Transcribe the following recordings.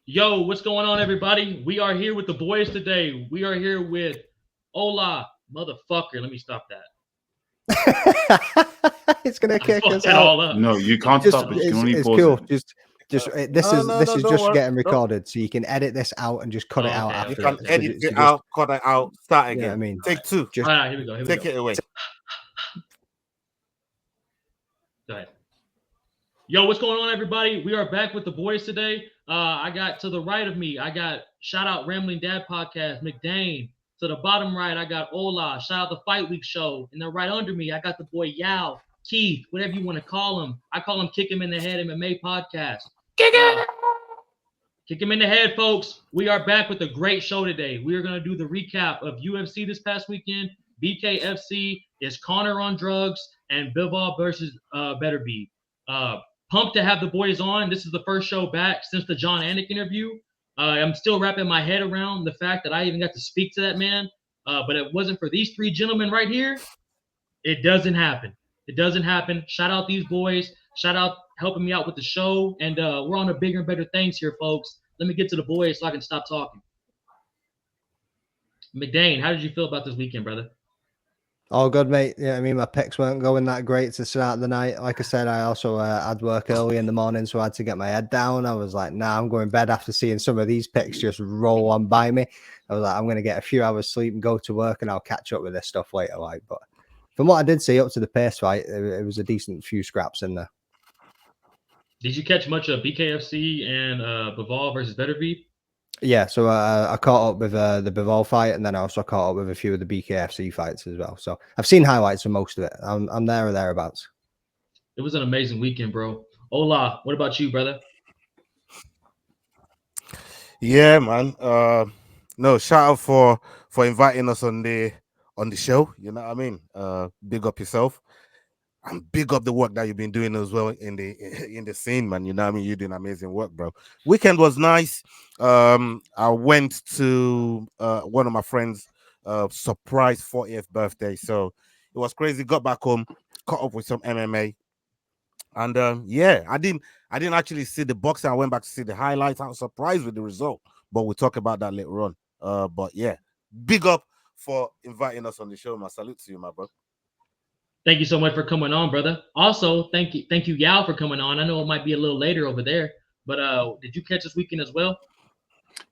Yo, what's going on, everybody? We are here with the boys today. We are here with Ola, motherfucker. Let me stop that. It's gonna I kick fucked us that out. all up. No, you can't Just, stop it. You can only it's pause cool. it. This is don't just worry. getting recorded, so you can edit this out and just cut it out Okay, after. You can it. edit So it out, cut it out, start you know what I again. mean? Take two. Just All right, here we go. Take it away. Go ahead. Yo, what's going on, everybody? We are back with the boys today. I got to the right of me, I got shout out Rambling Dad Podcast, McDane. To the bottom right, I got Ola. Shout out the Fight Week Show. And then right under me, I got the boy Yao, Keith, whatever you want to call him. I call him Kick Him in the Head MMA Podcast. Kick him in the head, folks. We are back with a great show today. We are going to do the recap of UFC this past weekend. BKFC is Conor on drugs and Bivol versus Beterbiev. Pumped to have the boys on. This is the first show back since the John Anik interview. I'm still wrapping my head around the fact that I even got to speak to that man. But it wasn't for these three gentlemen right here. It doesn't happen. It doesn't happen. Shout out these boys. Shout out helping me out with the show. And we're on to bigger and better things here, folks. Let me get to the boys so I can stop talking. McDane, how did you feel about this weekend, brother? all good, mate. Yeah, I mean, my picks weren't going that great to start the night. Like I said, I also had work early in the morning, so I had to get my head down. I was like, nah, I'm going to bed after seeing some of these picks just roll on by me. I was like, I'm going to get a few hours sleep and go to work, and I'll catch up with this stuff later. But from what I did see up to the pace fight, it was a decent few scraps in there. Did you catch much of BKFC and Bivol versus Beterbiev? Yeah, so I caught up with the Bivol fight, and then I also caught up with a few of the BKFC fights as well. So I've seen highlights for most of it. I'm there or thereabouts. It was an amazing weekend, bro. Ola, what about you, brother? Yeah, man. No, shout out for inviting us on the show. You know what I mean? Big up yourself. And big up the work that you've been doing as well in the scene, man. You know what I mean? You're doing amazing work, bro. Weekend was nice. I went to one of my friends' surprise 40th birthday, so it was crazy. Got back home, caught up with some MMA, and yeah, I didn't actually see the boxing. I went back to see the highlights. I was surprised with the result, but we'll talk about that later on. But yeah, big up for inviting us on the show. My salute to you, my bro. Thank you so much for coming on, brother. Also, thank you, Yao, for coming on. I know it might be a little later over there, but did you catch this weekend as well?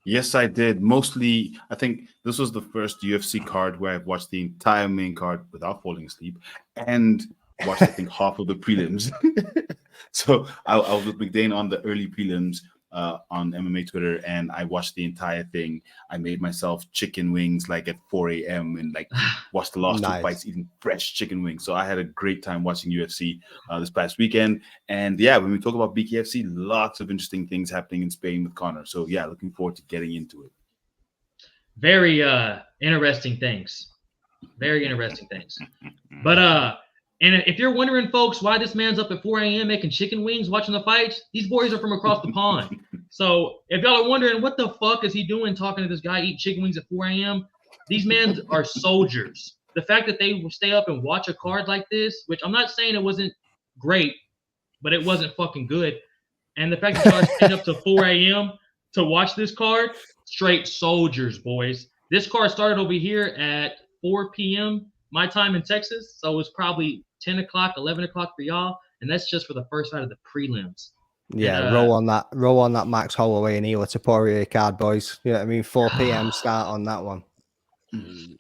Yes, I did. Mostly, I think this was the first UFC card where I've watched the entire main card without falling asleep and watched, I think, half of the prelims. So I was with McDane on the early prelims on MMA Twitter, and I watched the entire thing. I made myself chicken wings like at 4 a.m. and like watched the last two fights eating fresh chicken wings. So I had a great time watching UFC this past weekend. And yeah, when we talk about BKFC, lots of interesting things happening in Spain with Conor. So yeah, looking forward to getting into it. Very interesting things. Very interesting things. But and if you're wondering, folks, why this man's up at 4 a.m. making chicken wings, watching the fights, these boys are from across the pond. So if y'all are wondering what the fuck is he doing talking to this guy eating chicken wings at 4 a.m., these men are soldiers. The fact that they will stay up and watch a card like this, which I'm not saying it wasn't great, but it wasn't fucking good. And the fact that y'all are staying up to 4 a.m. to watch this card, straight soldiers, boys. This card started over here at 4 p.m. my time in Texas, so it was probably 10 o'clock, 11 o'clock for y'all, and that's just for the first fight of the prelims. Yeah, and, roll on that Max Holloway and Ela Topuria card, boys. Yeah, I mean 4 p.m. start on that one.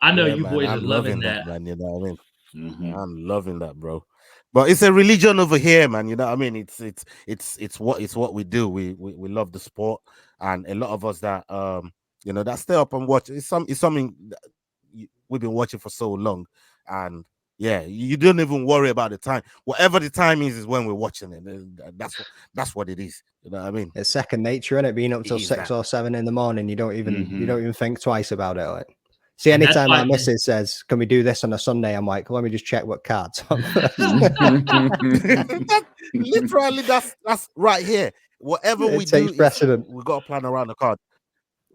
I know you boys are loving that, man. You know what I mean? Mm-hmm. I'm loving that, bro. But it's a religion over here, man. You know what I mean? It's what we do. We love the sport, and a lot of us that that stay up and watch. It's something that we've been watching for so long, and yeah, you don't even worry about the time. Whatever the time is when we're watching it. That's what it is. You know what I mean? It's second nature, isn't it? Being up till 6 or 7 in the morning, you don't even think twice about it. Like, see, anytime my missus says, "Can we do this on a Sunday?" I'm like, "Let me just check what cards on." Literally, that's right here. Whatever we do, precedent. We got to plan around the card.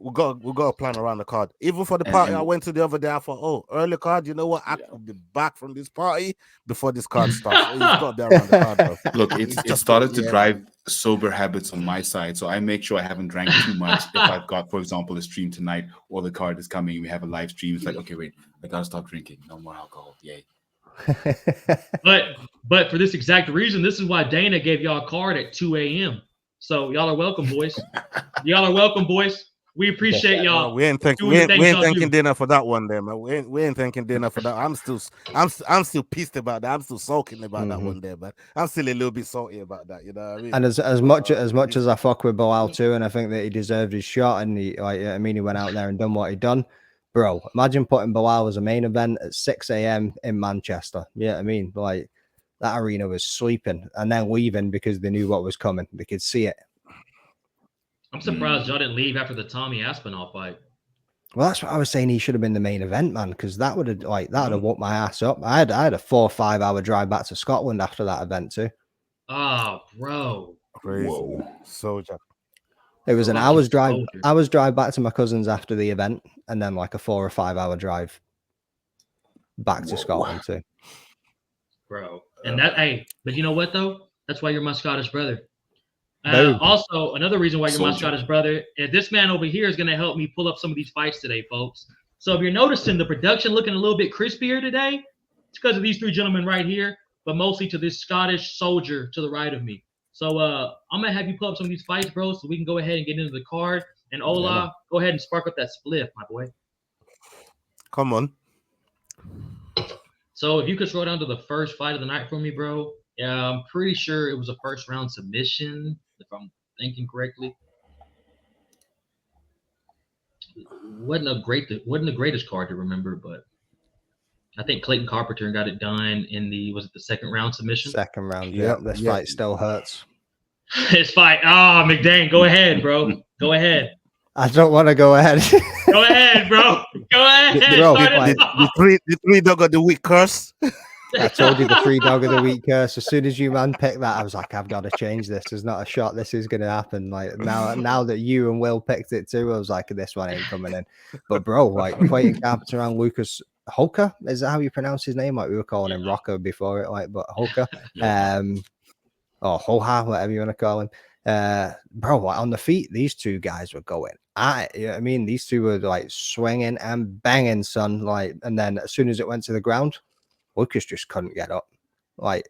we got a plan around the card. Even for the party I went to the other day, I thought, oh, early card, you know what? I could be back from this party before this card starts. So he's got to be around the card, bro. Look, it started to drive sober habits on my side, so I make sure I haven't drank too much. If I've got, for example, a stream tonight or the card is coming, we have a live stream. It's like, okay, wait, I gotta stop drinking. No more alcohol. Yay. But for this exact reason, this is why Dana gave y'all a card at 2 a.m. So y'all are welcome, boys. Y'all are welcome, boys. We appreciate y'all. We ain't thanking dinner for that one, there, man. We ain't thanking dinner for that. I'm still pissed about that. I'm still sulking about that one there, man. I'm still a little bit salty about that. You know what I mean? And as much as I fuck with Bilal too, and I think that he deserved his shot, and he went out there and done what he done. Bro, imagine putting Bilal as a main event at 6 a.m. in Manchester. Yeah, I mean, like that arena was sleeping and then leaving because they knew what was coming. They could see it. I'm surprised y'all didn't leave after the Tommy Aspinall fight. Well, that's what I was saying. He should have been the main event, man, because that would have whooped my ass up. I had a 4 or 5 hour drive back to Scotland after that event too. Oh, bro. Crazy. Whoa. Soldier. It was an hour's drive back to my cousin's after the event, and then like a 4 or 5 hour drive back to Scotland too. Bro. And but you know what though? That's why you're my Scottish brother. Also, another reason why you're my Scottish brother is this man over here is going to help me pull up some of these fights today, folks. So if you're noticing the production looking a little bit crispier today, it's because of these 3 gentlemen right here, but mostly to this Scottish soldier to the right of me. So I'm going to have you pull up some of these fights, bro, so we can go ahead and get into the card. And Ola, go ahead and spark up that spliff, my boy. Come on. So if you could scroll down to the first fight of the night for me, bro. Yeah, I'm pretty sure it was a first round submission, if I'm thinking correctly. Wasn't the greatest card to remember, but I think Clayton Carpenter got it done in the second round submission? Second round, yeah. This fight still hurts. This fight. Oh, McDane, go ahead, bro. Go ahead. I don't want to go ahead. Go ahead, bro. Go ahead. Bro, the 3 dog of the week curse. I told you the 3 dog of the week curse. As soon as you man picked that, I was like, I've got to change this. There's not a shot. This is going to happen. Like now that you and Will picked it too, I was like, this one ain't coming in. But bro, like Clayton Carpenter and Lucas Holker, is that how you pronounce his name? Like we were calling him Rocco before it, like, but Holker, or Hoha, whatever you want to call him. Bro, like, on the feet, these 2 guys were going. I mean, these 2 were like swinging and banging, son. Like, and then as soon as it went to the ground, Lucas just couldn't get up. Like,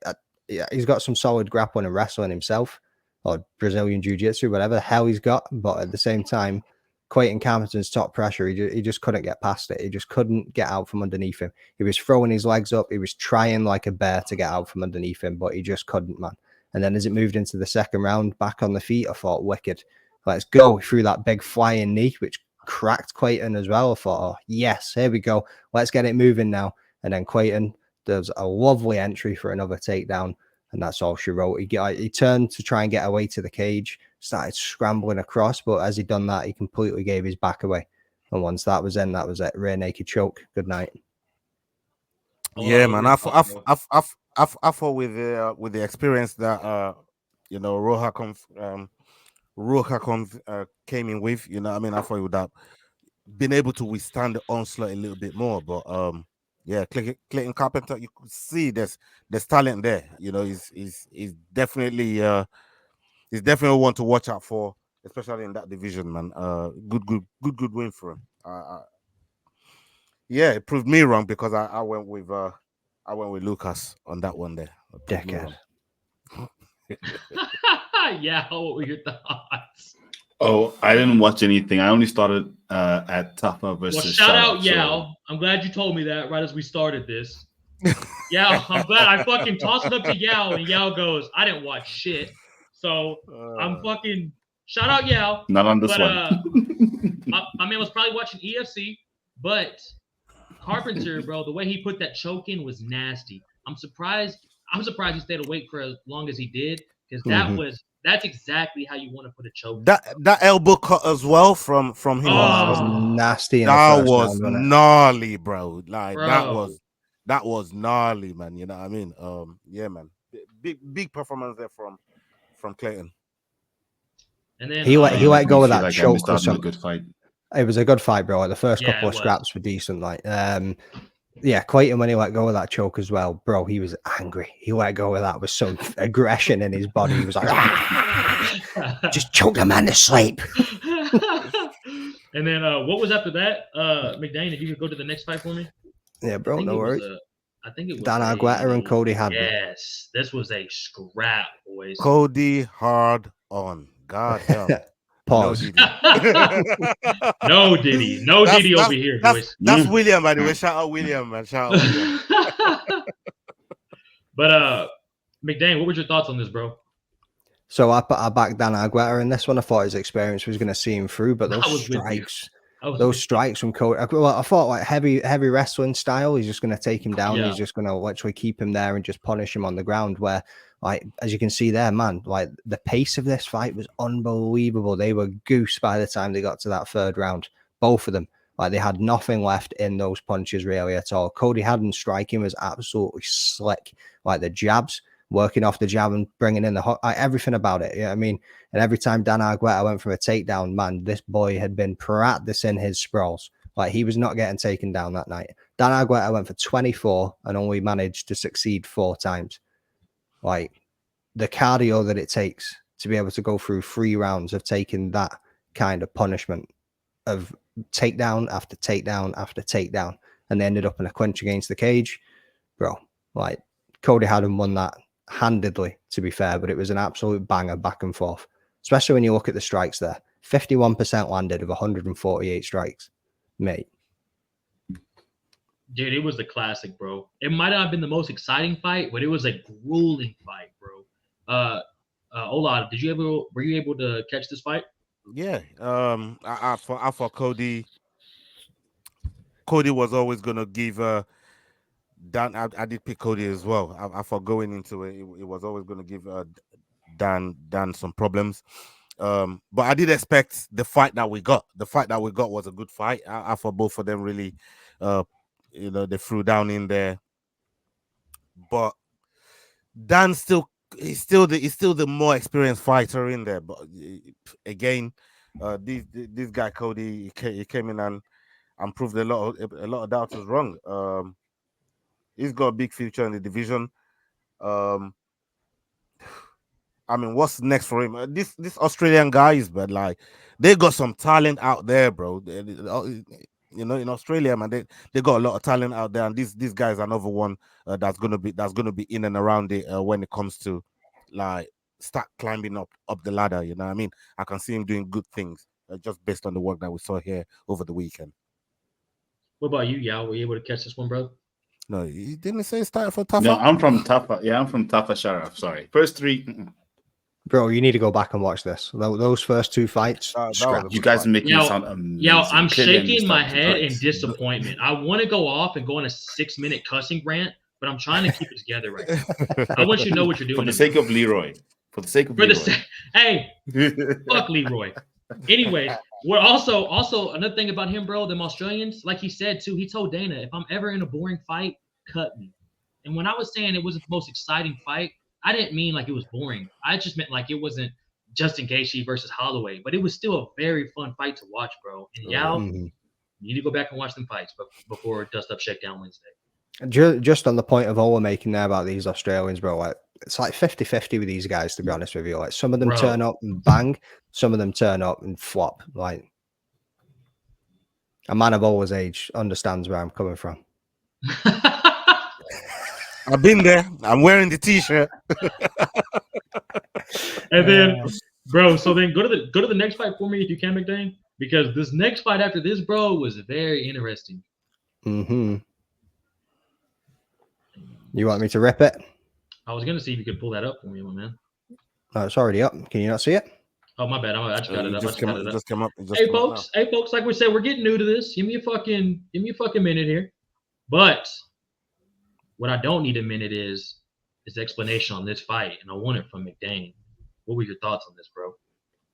he's got some solid grappling and wrestling himself, or Brazilian jiu-jitsu, whatever the hell he's got. But at the same time, Clayton Carpenter's top pressure, he just couldn't get past it. He just couldn't get out from underneath him. He was throwing his legs up. He was trying like a bear to get out from underneath him, but he just couldn't, man. And then as it moved into the second round, back on the feet, I thought, wicked. Let's go. Through that big flying knee, which cracked Clayton as well. I thought, oh, yes, here we go. Let's get it moving now. And then Clayton does a lovely entry for another takedown. And that's all she wrote. He turned to try and get away to the cage, started scrambling across. But as he done that, he completely gave his back away. And once that was in, that was it. Rear naked choke. Good night. Yeah, man. I thought with the experience that Roja came in with, you know what I mean? I thought he would have been able to withstand the onslaught a little bit more. But yeah, Clayton Carpenter, you could see there's talent there. You know, he's definitely one to watch out for, especially in that division, man. Good win for him. Yeah, it proved me wrong because I went with Lucas on that one there. Dickhead. Yeah, what were your thoughts? Oh, I didn't watch anything. I only started at Tafa versus. Well, shout out Yao. So. I'm glad you told me that right as we started this. Yao, I'm glad I fucking tossed it up to Yao, and Yao goes, "I didn't watch shit." So I'm fucking shout out Yao. Not on this one. My man was probably watching EFC, but Carpenter, bro, the way he put that choke in was nasty. I'm surprised he stayed awake for as long as he did, because that's exactly how you want to put a choke. That elbow cut as well from him was nasty. That was gnarly, bro. Like that was gnarly, man. You know what I mean? Yeah, man. Big performance there from Clayton. And then he let go of that choke. A good fight. It was a good fight, bro. Like, the first Yeah, couple it of was. scraps were decent. Like, yeah, Clayton, when he let go of that choke as well, bro, he was angry. He let go of that with some aggression in his body. He was like, just choke the man to sleep. And then what was after that? McDane, if you could go to the next fight for me. Yeah, bro, no worries. I think it was Dan Argueta and Cody Hadley. Yes, this was a scrap, boys. Cody hard on. God damn. Pause. No Diddy. No Diddy over here, boys. That's William, by the way. Shout out William, man. Shout out William. But McDane, what were your thoughts on this, bro? So I backed Dan Argueta in this one. I thought his experience was going to see him through, but those strikes from Cody. Well, I thought like heavy wrestling style. He's just going to take him down. Yeah. He's just going to literally keep him there and just punish him on the ground. Where, like, as you can see there, man, like the pace of this fight was unbelievable. They were goose by the time they got to that third round. Both of them, like, they had nothing left in those punches really at all. Cody Hadden striking was absolutely slick. Like the jabs, working off the jab and bringing in the everything about it. Yeah, I mean, and every time Dan Argueta went for a takedown, man, this boy had been practicing his sprawls. Like, he was not getting taken down that night. Dan Argueta went for 24 and only managed to succeed 4 times. Like, the cardio that it takes to be able to go through 3 rounds of taking that kind of punishment of takedown after takedown after takedown, and they ended up in a clinch against the cage, bro. Like, Cody Hadden won that handedly, to be fair, but it was an absolute banger back and forth, especially when you look at the strikes there. 51% landed of 148 strikes, mate. Dude, it was the classic, bro. It might not have been the most exciting fight, but it was a grueling fight, bro. Ola, were you able to catch this fight? Yeah. I thought Cody was always gonna give Dan. I did pick Cody as well. I thought going into it was always gonna give Dan some problems. But I did expect the fight that we got. The fight that we got was a good fight. I thought both of them really, they threw down in there. But Dan he's still the more experienced fighter in there. But again, this guy Cody, he came in and proved a lot of doubters wrong. He's got a big future in the division. I mean, what's next for him? This Australian guys, but like, they got some talent out there, bro. In Australia, man, they got a lot of talent out there, and this guy is another one that's gonna be in and around it when it comes to like start climbing up the ladder. You know what I mean? I can see him doing good things just based on the work that we saw here over the weekend. What about you, Yao? Were you able to catch this one, bro? No, he didn't say it's time for Tafa. No, I'm from Tafa. Yeah, I'm from Tafa Sharaf. Sorry. First 3. Bro, you need to go back and watch this. Those first 2 fights. You guys are making it sound amazing. Yeah, I'm shaking my head in disappointment. I want to go off and go on a 6-minute cussing rant, but I'm trying to keep it together right now. I want you to know what you're doing. For the sake of Leroy. Hey, fuck Leroy. Anyways, we're also another thing about him, bro. Them Australians, like he said too, he told Dana, if I'm ever in a boring fight, cut me. And when I was saying it wasn't the most exciting fight, I didn't mean like it was boring. I just meant like it wasn't Justin Gaethje versus Holloway, but it was still a very fun fight to watch, bro. And Yao, you need to go back and watch them fights before Dust Up Shakedown Wednesday. Just on the point of Ola making there about these Australians, bro, like, it's like 50-50 with these guys, to be honest with you. Like, some of them turn up and bang, some of them turn up and flop. Like, a man of Ola's age understands where I'm coming from. I've been there. I'm wearing the t-shirt. And then, bro, so then go to the next fight for me if you can, McDane, because this next fight after this, bro, was very interesting. You want me to rip it? I was gonna see if you could pull that up for me, my man. Oh, it's already up. Can you not see it? Oh, my bad. I just got it up. Just come up. Hey, folks, like we said, we're getting new to this. Give me a fucking minute here. But what I don't need a minute is explanation on this fight, and I want it from McDane. What were your thoughts on this, bro?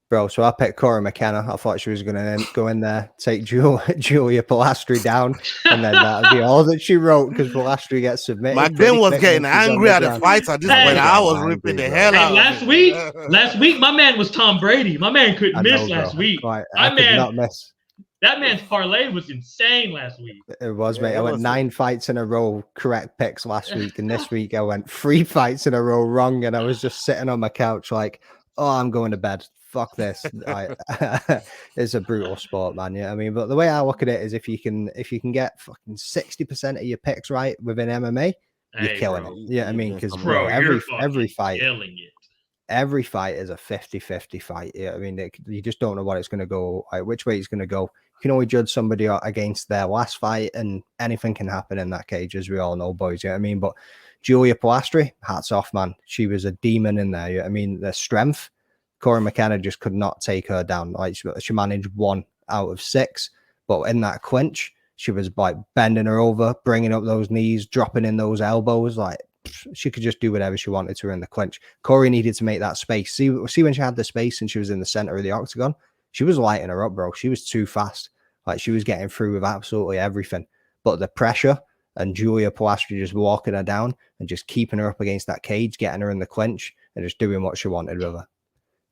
Bro, so I picked Cora McKenna. I thought she was going to go in there, take Julia Pilastri down, and then that would be all that she wrote because Pilastri gets submitted. McDane was getting angry at the fights at this point. I was ripping the hell out. Last week, my man was Tom Brady. My man couldn't miss last week. I could not miss. That man's parlay was insane last week. It was, Yeah, mate. I it went was. 9 fights in a row, correct picks last week. And this week I went 3 fights in a row wrong. And I was just sitting on my couch like, oh, I'm going to bed. Fuck this. It's a brutal sport, man. Yeah, I mean, but the way I look at it is if you can get fucking 60% of your picks right within MMA, you're killing bro. it. Yeah, I mean, because Bro, every you're fight, killing it. every fight is a 50-50 fight. Yeah, I mean, you just don't know what it's going to go, like, which way it's going to go. You can only judge somebody against their last fight, and anything can happen in that cage, as we all know, boys. Yeah, I mean, but Julia Pilastri, hats off, man. She was a demon in there. Yeah, I mean, the strength. Corey McKenna just could not take her down. Like she managed 1 out of 6, but in that clinch, she was like bending her over, bringing up those knees, dropping in those elbows. Like she could just do whatever she wanted to her in the clinch. Corey needed to make that space. See when she had the space and she was in the center of the octagon, she was lighting her up, bro. She was too fast. Like she was getting through with absolutely everything. But the pressure and Julia Pilastri just walking her down and just keeping her up against that cage, getting her in the clinch and just doing what she wanted with her.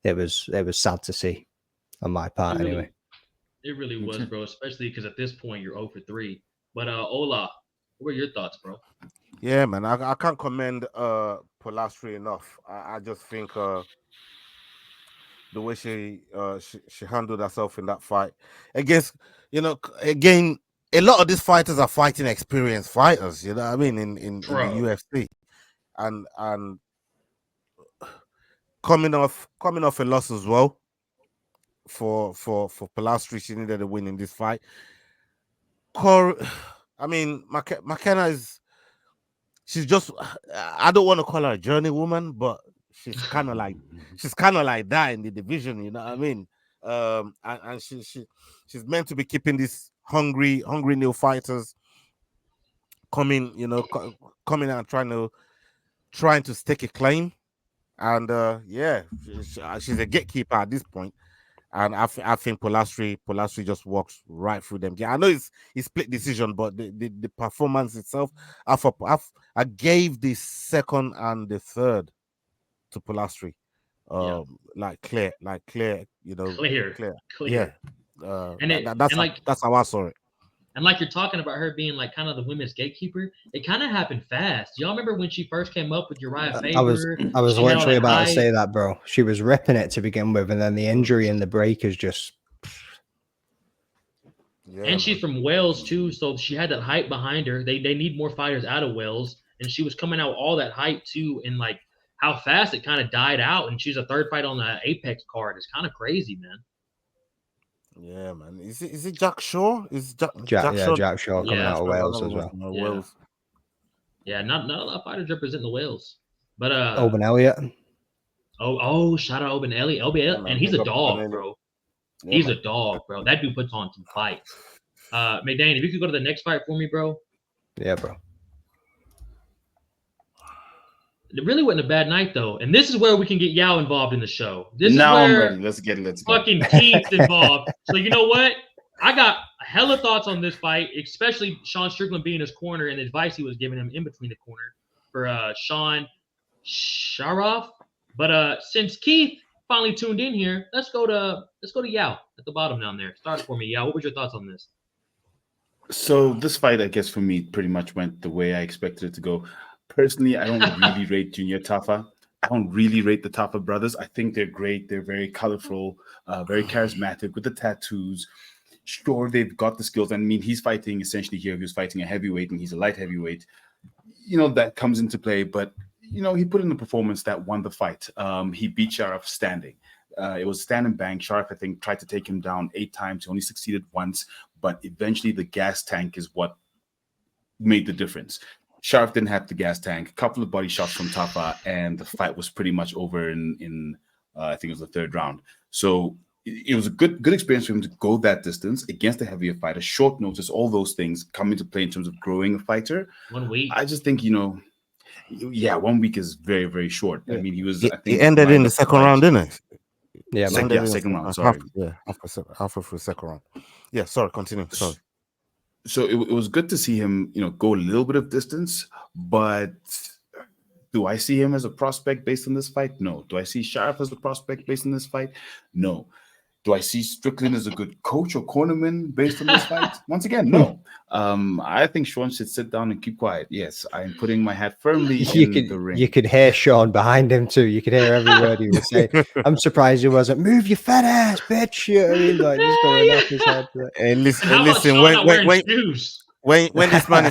It was sad to see on my part, anyway. It really was, bro, especially because at this point you're 0 for 3. But Ola, what were your thoughts, bro? Yeah, man, I can't commend Pilastri enough. I just think the way she handled herself in that fight against, again, a lot of these fighters are fighting experienced fighters. You know what I mean? In the UFC, and coming off a loss as well for Pilastri, she needed a win in this fight. I mean, McKenna she's just, I don't want to call her a journey woman, but she's kind of like that in the division, you know what I mean? And she's meant to be keeping these hungry new fighters coming out and trying to stake a claim. And she's a gatekeeper at this point. And I think Pilastri just walks right through them. Yeah, I know it's split decision, but the performance itself, I gave the second and the third to Pilastri. Like clear, you know, Clear. Yeah. That's how I saw it. And like you're talking about her being like kind of the women's gatekeeper, it kind of happened fast. Y'all remember when she first came up with Uriah Faber? I was literally about to say that, bro. She was ripping it to begin with, and then the injury and the break is just. Yeah, and she's from Wales too, so she had that hype behind her. They need more fighters out of Wales, and she was coming out with all that hype too, and like how fast it kind of died out. And she's a third fight on the Apex card. It's kind of crazy, man. Yeah, man. Is it Jack Shaw? Jack Shaw coming out of Wales as well. Wales. Yeah, not a lot of fighters represent the Wales. But Oban Elliott. Oh, shout out Oban Elliott. And he's a dog, bro. Yeah, he's a dog, bro. That dude puts on some fights. McDane, if you could go to the next fight for me, bro. Yeah, bro. It really wasn't a bad night, though. And this is where we can get Yao involved in the show. This is now where I'm ready. Let's go. Fucking Keith's involved. So you know what? I got hella thoughts on this fight, especially Sean Strickland being his corner and the advice he was giving him in between the corner for Sean Sharaf. But since Keith finally tuned in here, let's go to Yao at the bottom down there. Start it for me, Yao. What was your thoughts on this? So this fight, I guess, for me, pretty much went the way I expected it to go. Personally, I don't really rate Junior Tafa. I don't really rate the Tafa brothers. I think they're great. They're very colorful, very charismatic with the tattoos. Sure, they've got the skills. I mean, he's fighting essentially here. He was fighting a heavyweight and he's a light heavyweight. You know, that comes into play. But, you know, he put in a performance that won the fight. He beat Sharaf standing. It was stand and bang. Sharaf, I think, tried to take him down 8 times. He only succeeded once. But eventually the gas tank is what made the difference. Sharaf didn't have the gas tank, a couple of body shots from Tafa, and the fight was pretty much over in I think it was the 3rd round. So it was a good experience for him to go that distance against a heavier fighter, short notice, all those things come into play in terms of growing a fighter. 1 week. I just think, 1 week is very, very short. I mean, he ended in the second round, didn't it? Yeah, second round. Sorry. Half of the second round. Yeah, sorry, continue. Sorry. So it was good to see him, go a little bit of distance, but do I see him as a prospect based on this fight? No. Do I see Sharaf as a prospect based on this fight? No. Do I see Strickland as a good coach or cornerman based on this fight? Once again, no. I think Sean should sit down and keep quiet. Yes, I am putting my hat firmly in the ring. You could hear Sean behind him too. You could hear every word he was saying. I'm surprised he wasn't, move your fat ass, bitch. You know what I mean? Like, just going off his head. And listen, How about Sean not wearing shoes? When this man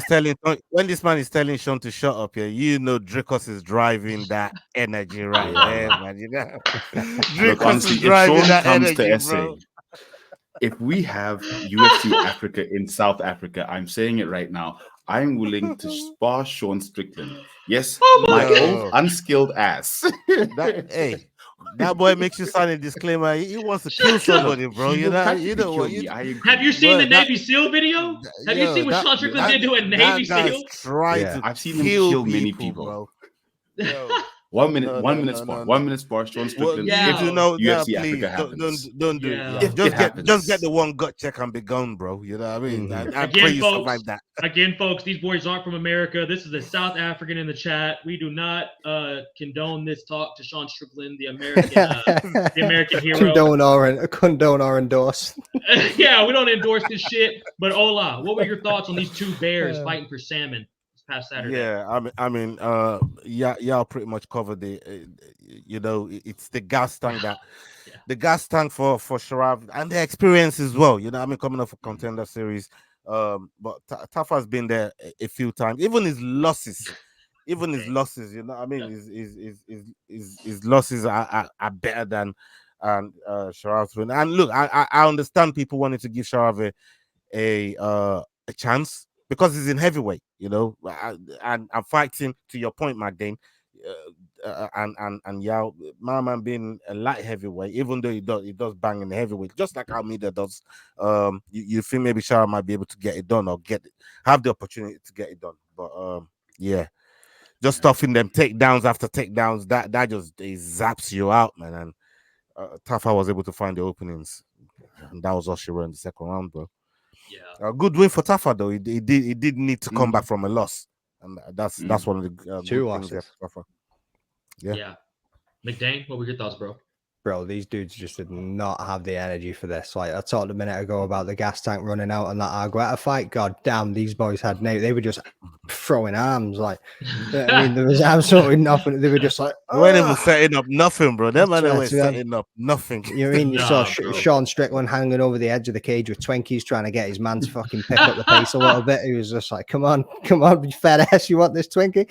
is telling Sean to shut up here, you know Dricos is driving that energy right there, man. You know, Dricos is driving that energy, bro. If we have UFC Africa in South Africa, I'm saying it right now, I'm willing to spar Sean Strickland. Yes, my old unskilled ass. That boy makes you sign a disclaimer. He wants to kill somebody, bro. You know what? Have you seen the Navy SEAL video? Have you seen what Sean Strickland did to a Navy SEAL? I've seen him kill many people. Bro. 1 minute, 1 minute spar. 1 minute spar. Sean Strickland. If you know, UFC please, Africa happens. Don't do it. Just get the one gut check and be gone, bro. You know what I mean? I pray you survive that. Again, folks, these boys aren't from America. This is a South African in the chat. We do not condone this talk to Sean Strickland, the American hero. Condone or endorse. Yeah, we don't endorse this shit. But Ola, what were your thoughts on these two bears fighting for salmon? Past Saturday. Yeah, y'all pretty much covered the it's the gas tank the gas tank for Sharav and the experience as well. You know, I mean, coming off a contender series, but Tafa's been there a few times. Even his losses, you know, I mean, his losses are better than Sharav's win. And look, I understand people wanting to give Sharav a chance, because he's in heavyweight, you know, and I'm fighting, to your point, McDane, and Yao, my man being a light heavyweight, even though he does bang in the heavyweight, just like Almeida does. You think maybe Shara might be able to get it done or have the opportunity to get it done, but just stuffing them takedowns after takedowns, that just zaps you out, man. And Tafa was able to find the openings, and that was all she wrote in the second round, bro. Yeah, a good win for Tafa though. He did need to come back from a loss, and that's one of the two losses. Yeah. McDane, what were your thoughts, bro? Bro, these dudes just did not have the energy for this. Like I talked a minute ago about the gas tank running out on that Argueta fight. God damn, these boys had they were just throwing arms. Like, I mean, there was absolutely nothing. They were just like, they weren't even setting up nothing, bro. Them man were setting up nothing. You mean you saw Sean Strickland hanging over the edge of the cage with Twinkies, trying to get his man to fucking pick up the pace a little bit. He was just like, come on, you fat ass, you want this Twinkie?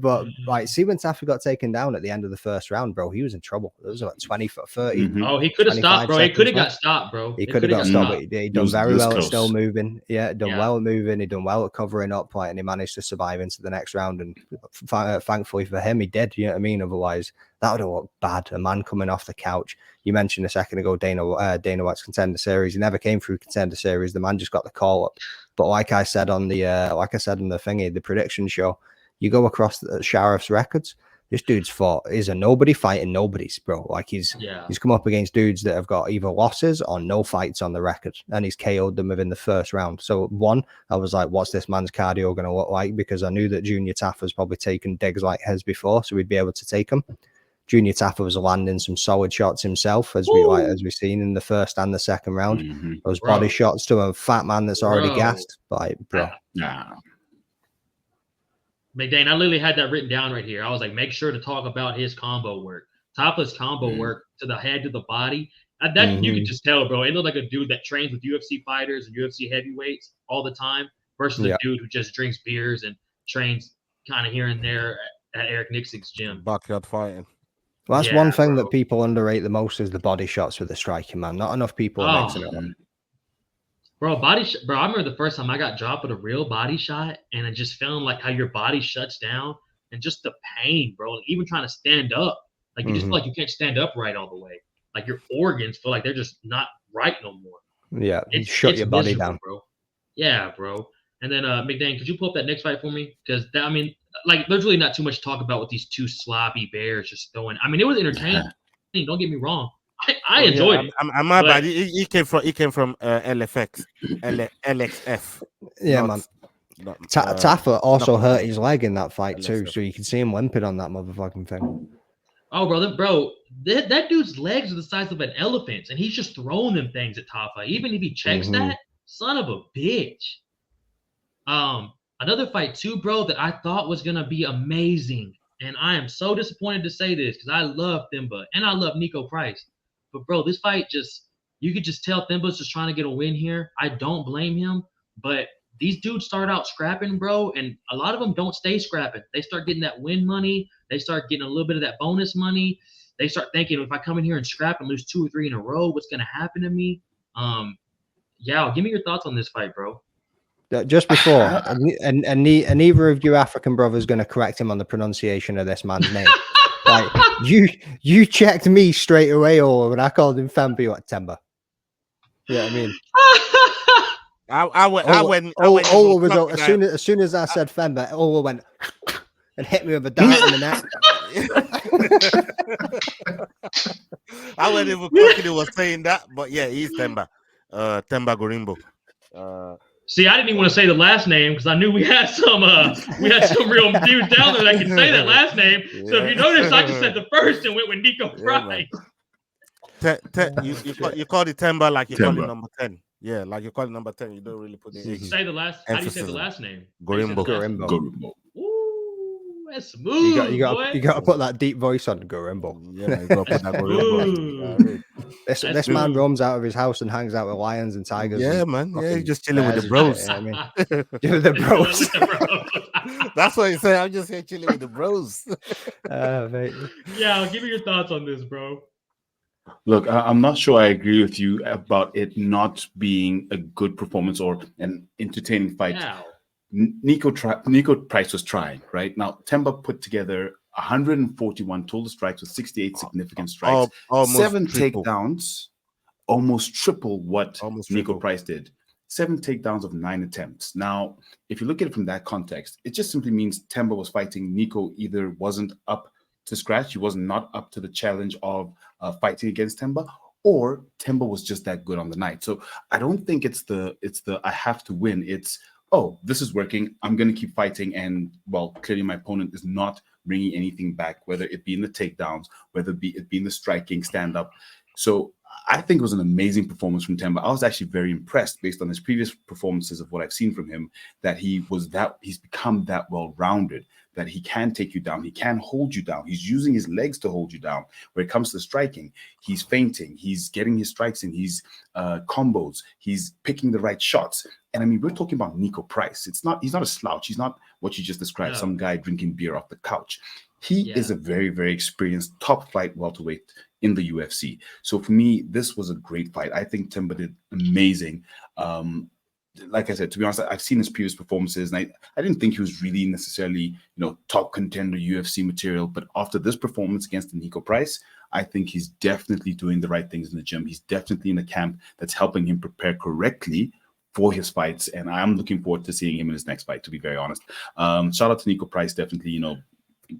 But like, see when Tafa got taken down at the end of the first round, bro, he was in trouble. It was like 20 for 30. Mm-hmm. Oh, he could have stopped, bro. He could have got stopped, bro. He could have got stopped, but he done very well at still moving. Yeah, done well at moving. He done well at covering up, like, and he managed to survive into the next round. And thankfully for him, he did. You know what I mean? Otherwise, that would have looked bad. A man coming off the couch. You mentioned a second ago, Dana White's contender series. He never came through contender series. The man just got the call up. But like I said in the prediction show, you go across the Sheriff's records. This dude's fought is a nobody fighting nobodies, bro. Like he's come up against dudes that have got either losses or no fights on the record, and he's KO'd them within the first round. So I was like, what's this man's cardio going to look like? Because I knew that Junior Tafa's probably taken digs like his before, so we'd be able to take him. Junior Tafa was landing some solid shots himself, as we've seen in the first and the second round. Mm-hmm. Those body shots to a fat man that's already gassed, like, bro. Nah. McDane, I literally had that written down right here. I was like, make sure to talk about his combo work. Tafa's combo work to the head, to the body. You could just tell, bro. It looked like a dude that trains with UFC fighters and UFC heavyweights all the time versus a dude who just drinks beers and trains kind of here and there at Eric Nixon's gym. Backyard fighting. Well, that's one thing that people underrate the most is the body shots with the striking, man. Not enough people are mixing it up. Bro, I remember the first time I got dropped with a real body shot, and I just feeling like how your body shuts down and just the pain, bro. Like even trying to stand up, like you just feel like you can't stand up right all the way. Like your organs feel like they're just not right no more. Yeah, shut your body down, bro. Yeah, bro. And then McDane, could you pull up that next fight for me? Because there's really not too much to talk about with these two sloppy bears just throwing. I mean, it was entertaining. Don't get me wrong. I enjoyed it. I'm my bad. He came from LFX, LXF. Yeah, man. Tafa also hurt his leg in that fight too, so you can see him limping on that motherfucking thing. Oh, bro, that dude's legs are the size of an elephant's, and he's just throwing them things at Tafa. Even if he checks that, son of a bitch. Another fight too, bro, that I thought was gonna be amazing, and I am so disappointed to say this because I love Themba and I love Nico Price, but bro, this fight you could just tell Themba's just trying to get a win here. I don't blame him, but these dudes start out scrapping, bro, and a lot of them don't stay scrapping. They start getting that win money. They start getting a little bit of that bonus money. They start thinking, if I come in here and scrap and lose 2 or 3 in a row, what's gonna happen to me? Yeah, give me your thoughts on this fight, bro. Just before, and neither of you African brothers going to correct him on the pronunciation of this man's name. Like you checked me straight away, or when I called him Fembi or Themba. Yeah, I mean, I went. Ola was as soon as I said Themba, Ola went and hit me with a dart in the neck. I wasn't even thinking he was saying that, but yeah, he's Themba. Themba Gorimbo. See, I didn't even want to say the last name because I knew we had some real dudes down there that could say that last name. Yeah. So if you notice, I just said the first and went with Nico Price. You call it Themba like you call it number 10. Yeah, like you call it number 10. You don't really put it. Say the last. How do you say the last name? Gorimbo. Ooh, that's smooth. You got to put that deep voice on Gorimbo. Yeah, you got to put that Gorimbo. This man roams out of his house and hangs out with lions and tigers. Yeah, man. Yeah, he's just chilling with the bros. I mean, with the bros. That's what he said. I'm just here chilling with the bros. Mate. Yeah, give me your thoughts on this, bro. Look, I'm not sure I agree with you about it not being a good performance or an entertaining fight. Wow. Nico Price was trying, right? Now, Themba put together 141 total strikes with 68 significant strikes, 7 takedowns, almost triple what Nico Price did. 7 takedowns of 9 attempts. Now, if you look at it from that context, it just simply means Themba was fighting. Nico either wasn't up to scratch, he was not up to the challenge of fighting against Themba, or Themba was just that good on the night. So I don't think it's the I have to win. It's, oh, this is working, I'm going to keep fighting. And, well, clearly my opponent is not bringing anything back, whether it be in the takedowns, whether it be in the striking, stand-up. So I think it was an amazing performance from Themba. I was actually very impressed based on his previous performances of what I've seen from him, that he's become that well-rounded, that he can take you down. He can hold you down. He's using his legs to hold you down. When it comes to striking, he's feinting. He's getting his strikes in. He's combos. He's picking the right shots. And I mean, we're talking about Nico Price. He's not a slouch. He's not what you just described, some guy drinking beer off the couch. He is a very, very experienced top flight welterweight in the UFC. So for me, this was a great fight. I think Themba did amazing. Like I said, to be honest, I've seen his previous performances, and I didn't think he was really necessarily, top contender UFC material. But after this performance against Nico Price, I think he's definitely doing the right things in the gym. He's definitely in a camp that's helping him prepare correctly for his fights, and I'm looking forward to seeing him in his next fight, to be very honest. Shout out to Nico Price, definitely,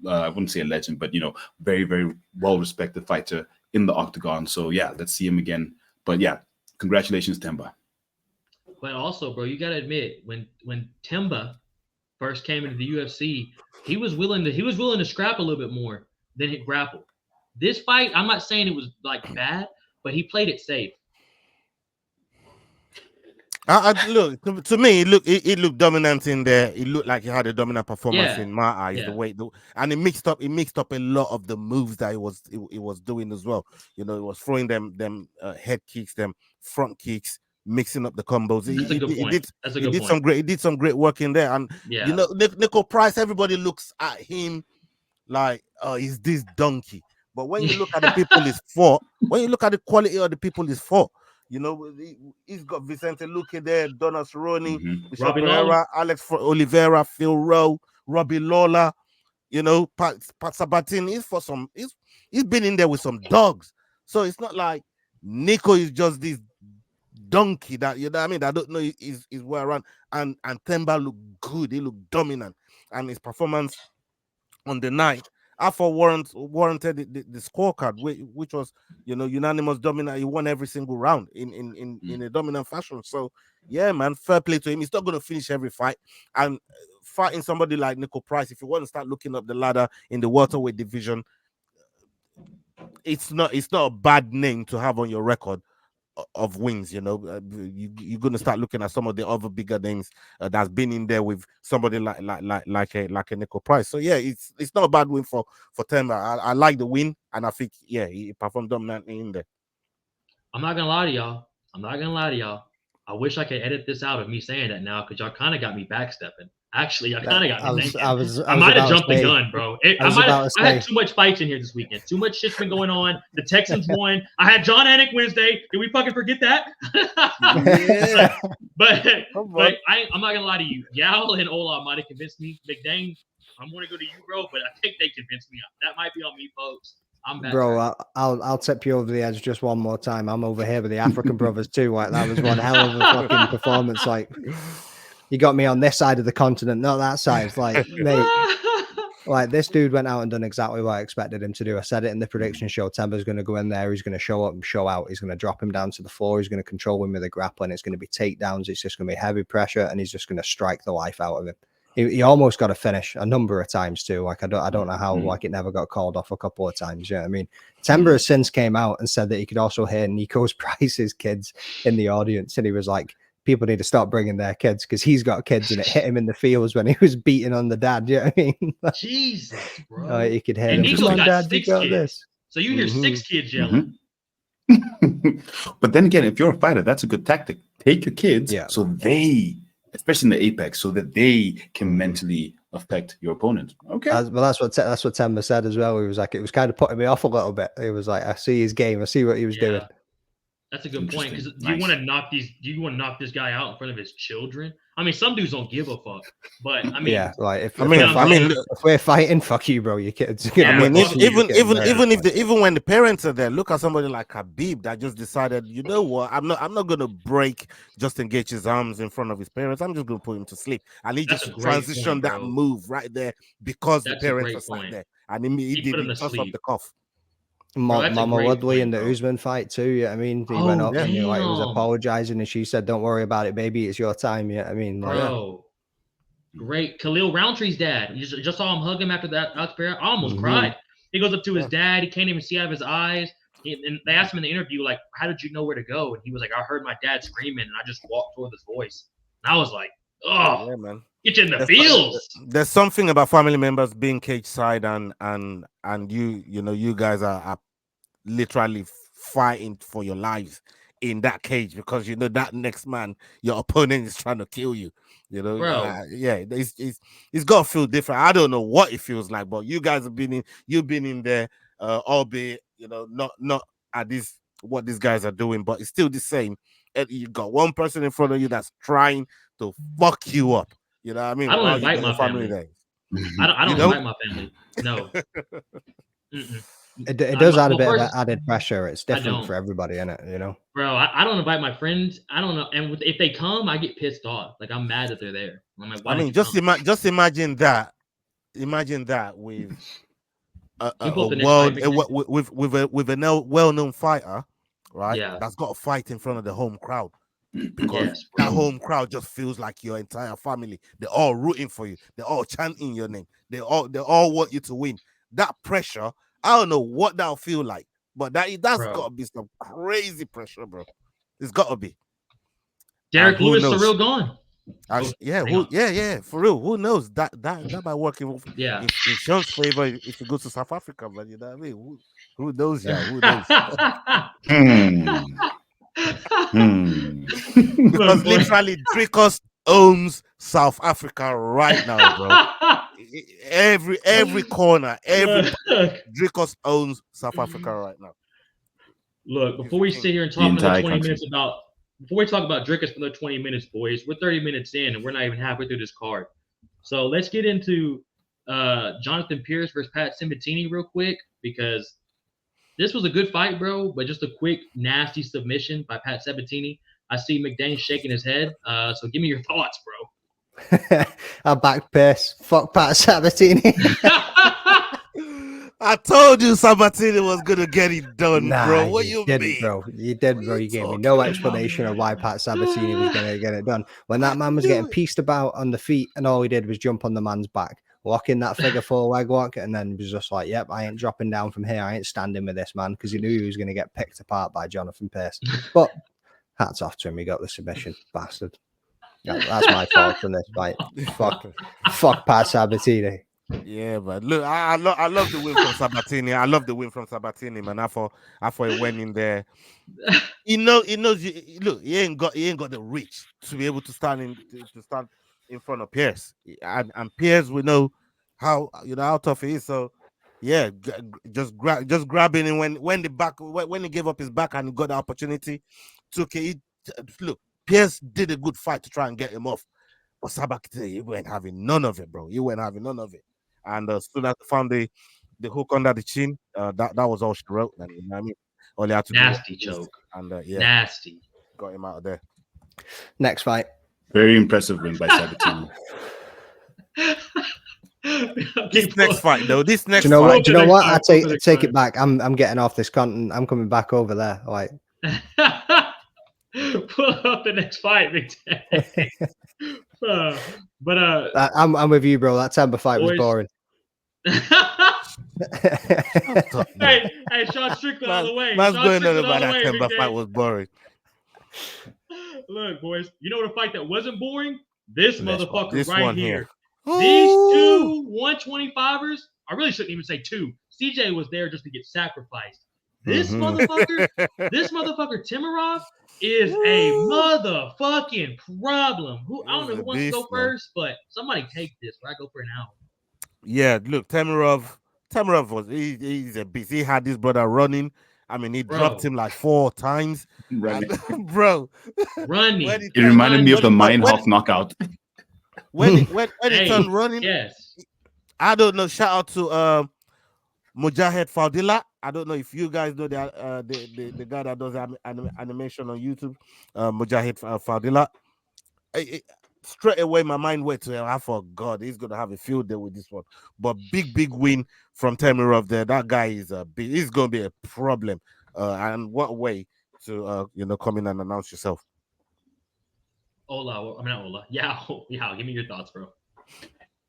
I wouldn't say a legend, but, very, very well-respected fighter in the octagon. So, yeah, let's see him again. But, yeah, congratulations, Themba. But also, bro, you got to admit, when Themba first came into the UFC, he was willing to scrap a little bit more than hit grapple. This fight, I'm not saying it was, bad, but he played it safe. Look, to me, it looked dominant in there. It looked like he had a dominant performance in my eyes. Yeah. And it mixed up a lot of the moves that it was doing as well. It was throwing them head kicks, them front kicks, mixing up the combos. He did some great work in there. And Nico Price, everybody looks at him like, oh, he's this donkey. But when you look at the people he's fought, when you look at the quality of the people he's fought, he's got Vicente Luque there, Donna Cerrone, Michel Pereira, Alex Oliveira, Phil Rowe, Robbie Lawler, Pat Sabatini. He's been in there with some dogs. So it's not like Nico is just this donkey that, I don't know is well around. And Themba looked good. He looked dominant. And his performance on the night, I thought warranted the scorecard, which was, unanimous dominant. He won every single round in a dominant fashion. So, yeah, man, fair play to him. He's not going to finish every fight. And fighting somebody like Nico Price, if you want to start looking up the ladder in the welterweight division, it's not a bad name to have on your record of wins. You're going to start looking at some of the other bigger names that's been in there with somebody like a Nico Price. So yeah, it's not a bad win for Temba. I like the win, and I think he performed dominantly in there. I'm not gonna lie to y'all. I wish I could edit this out of me saying that now, because y'all kind of got me backstepping. Actually, y'all kind of got me thinking. I might have jumped the gun, bro. I had too much fights in here this weekend. Too much shit's been going on. The Texans won. I had John Anik Wednesday. Did we fucking forget that? Yeah. but I'm not gonna lie to you. Yao and Ola might have convinced me. McDane, I'm gonna go to you, bro. But I think they convinced me. That might be on me, folks. Bro, I'll tip you over the edge just one more time. I'm over here with the African brothers too. Like, that was one hell of a fucking performance. Like, you got me on this side of the continent, not that side. Like, mate, like, this dude went out and done exactly what I expected him to do. I said it in the prediction show. Temba's going to go in there. He's going to show up and show out. He's going to drop him down to the floor. He's going to control him with the grappling. It's going to be takedowns. It's just going to be heavy pressure, and he's just going to strike the life out of him. He almost got a finish a number of times too. Like, I don't know how, like, it never got called off a couple of times. You know what I mean? Temba has since came out and said that he could also hear Nico's Price's kids in the audience, and he was like, people need to stop bringing their kids, because he's got kids, and it hit him in the feels when he was beating on the dad. You know what I mean? Jesus, bro. You could hear and him. Nico's Come on, got Dad, 6 you got kids. this. So you hear 6 kids yelling. But then again, if you're a fighter, that's a good tactic. Take your kids, so they, especially in the apex, so that they can mentally affect your opponent. Okay. Well, that's what Temba said as well. He was like, it was kind of putting me off a little bit. He was like, I see his game. I see what he was doing. That's a good point, because do you want to knock this guy out in front of his children? I mean, some dudes don't give a fuck, but I mean, like, if we're fighting, fuck you, bro. Your kids. Even when the parents are there, look at somebody like Khabib that just decided, you know what, I'm not gonna break Justin Gaethje's arms in front of his parents. I'm just gonna put him to sleep, and he just transitioned that move right there because the parents are sat there, and he did it just off the cuff. Mama Woodley in the Usman fight too. Yeah, I mean, he went up and he was apologizing, and she said, "Don't worry about it, baby. It's your time." Yeah, I mean, bro, great. Khalil Roundtree's dad. You just saw him hug him after that. I almost cried. He goes up to his dad. He can't even see out of his eyes. And they asked him in the interview, like, "How did you know where to go?" And he was like, "I heard my dad screaming, and I just walked toward his voice." And I was like, "Oh, yeah, man. Get you in the fields." There's something about family members being cage side, and you guys are literally fighting for your lives in that cage, because that next man, your opponent, is trying to kill you. It's got to feel different. I don't know what it feels like, but you guys have been in there, albeit not at this what these guys are doing, but it's still the same. And you got one person in front of you that's trying to fuck you up. You know what I mean? I don't invite my family. I don't invite my family. No. It does add a bit of added pressure. It's different for everybody, isn't it? Bro, I don't invite my friends. I don't know. And if they come, I get pissed off. Like, I'm mad that they're there. I'm like, why? I mean, just imagine that. Imagine that with a well-known fighter, right? Yeah. That's got to fight in front of the home crowd, because that home crowd just feels like your entire family. They're all rooting for you. They're all chanting your name. They all want you to win. That pressure, I don't know what that'll feel like, but that's got to be some crazy pressure, bro. It's got to be. Derek Lewis, Cyril gone. For real. Who knows? That might work in Sean's favor if he goes to South Africa, but you know what I mean? Who knows? Yeah, who knows? Because literally, Dricos owns South Africa right now, bro. Every corner, every Dricos owns South Africa right now. Look, before we sit here and talk another 20 minutes before we talk about Dricos for another 20 minutes, boys, we're 30 minutes in and we're not even halfway through this card. So let's get into Jonathan Pierce versus Pat Sabatini real quick, because this was a good fight, bro, but just a quick, nasty submission by Pat Sabatini. I see McDane shaking his head. So give me your thoughts, bro. I back Pierce. Fuck Pat Sabatini. I told you Sabatini was gonna get it done, bro. What you mean? Bro. You did, bro. You gave me no explanation of why Pat Sabatini was gonna get it done. When that man was getting pieced about on the feet and all he did was jump on the man's back. locking that figure 4 leg lock, and then was just like, yep, I ain't dropping down from here. I ain't standing with this man, because he knew he was going to get picked apart by Jonathan Pearce. But hats off to him. He got the submission, bastard. That's my fault from this fight. Fuck Pat Sabatini. Yeah, but look, I love the win from Sabatini. I love the win from Sabatini, man. I thought he went in there. He knows. Look, he ain't got the reach to be able to stand in front of Pearce, and Pearce, we know how tough he is. So yeah, just grabbing him when he gave up his back and got the opportunity, took it. Look, Pearce did a good fight to try and get him off, but Sabatini, he went having none of it, bro. He went having none of it. And as soon as I found the hook under the chin, that was all she wrote. And you know what I mean, all he had to nasty do choke, and nasty. Got him out of there. Next fight, very impressive win by Sabatini. This next fight, though, do you know what? I take it back. I'm getting off this content. I'm coming back over there. Like, pull up the next fight, Big Ten. I'm with you, bro. That Temper fight was boring. hey, Sean Strickland all the way. Man's going on about that Temper fight was boring. Look, boys, you know what a fight that wasn't boring? This motherfucker this right one here. Ooh. These two 125ers, I really shouldn't even say two. CJ was there just to get sacrificed. This motherfucker, Timarov, is a motherfucking problem. I don't know who wants to go first, but somebody take this. Or I go for an hour. Yeah, look, Timarov was he's a beast. He had this brother running. I mean, he dropped him like 4 times. Running. Bro. Running. It reminded me of the Meinhof knockout. When he turned running, yes. I don't know. Shout out to Mujahed Fadila. I don't know if you guys know the guy that does animation on YouTube, Mujahed Fadila. Straight away, my mind went to him. I thought, God, he's gonna have a field day with this one. But big win from Temirov there. That guy is he's gonna be a problem. And what way to come in and announce yourself? Yeah, give me your thoughts, bro.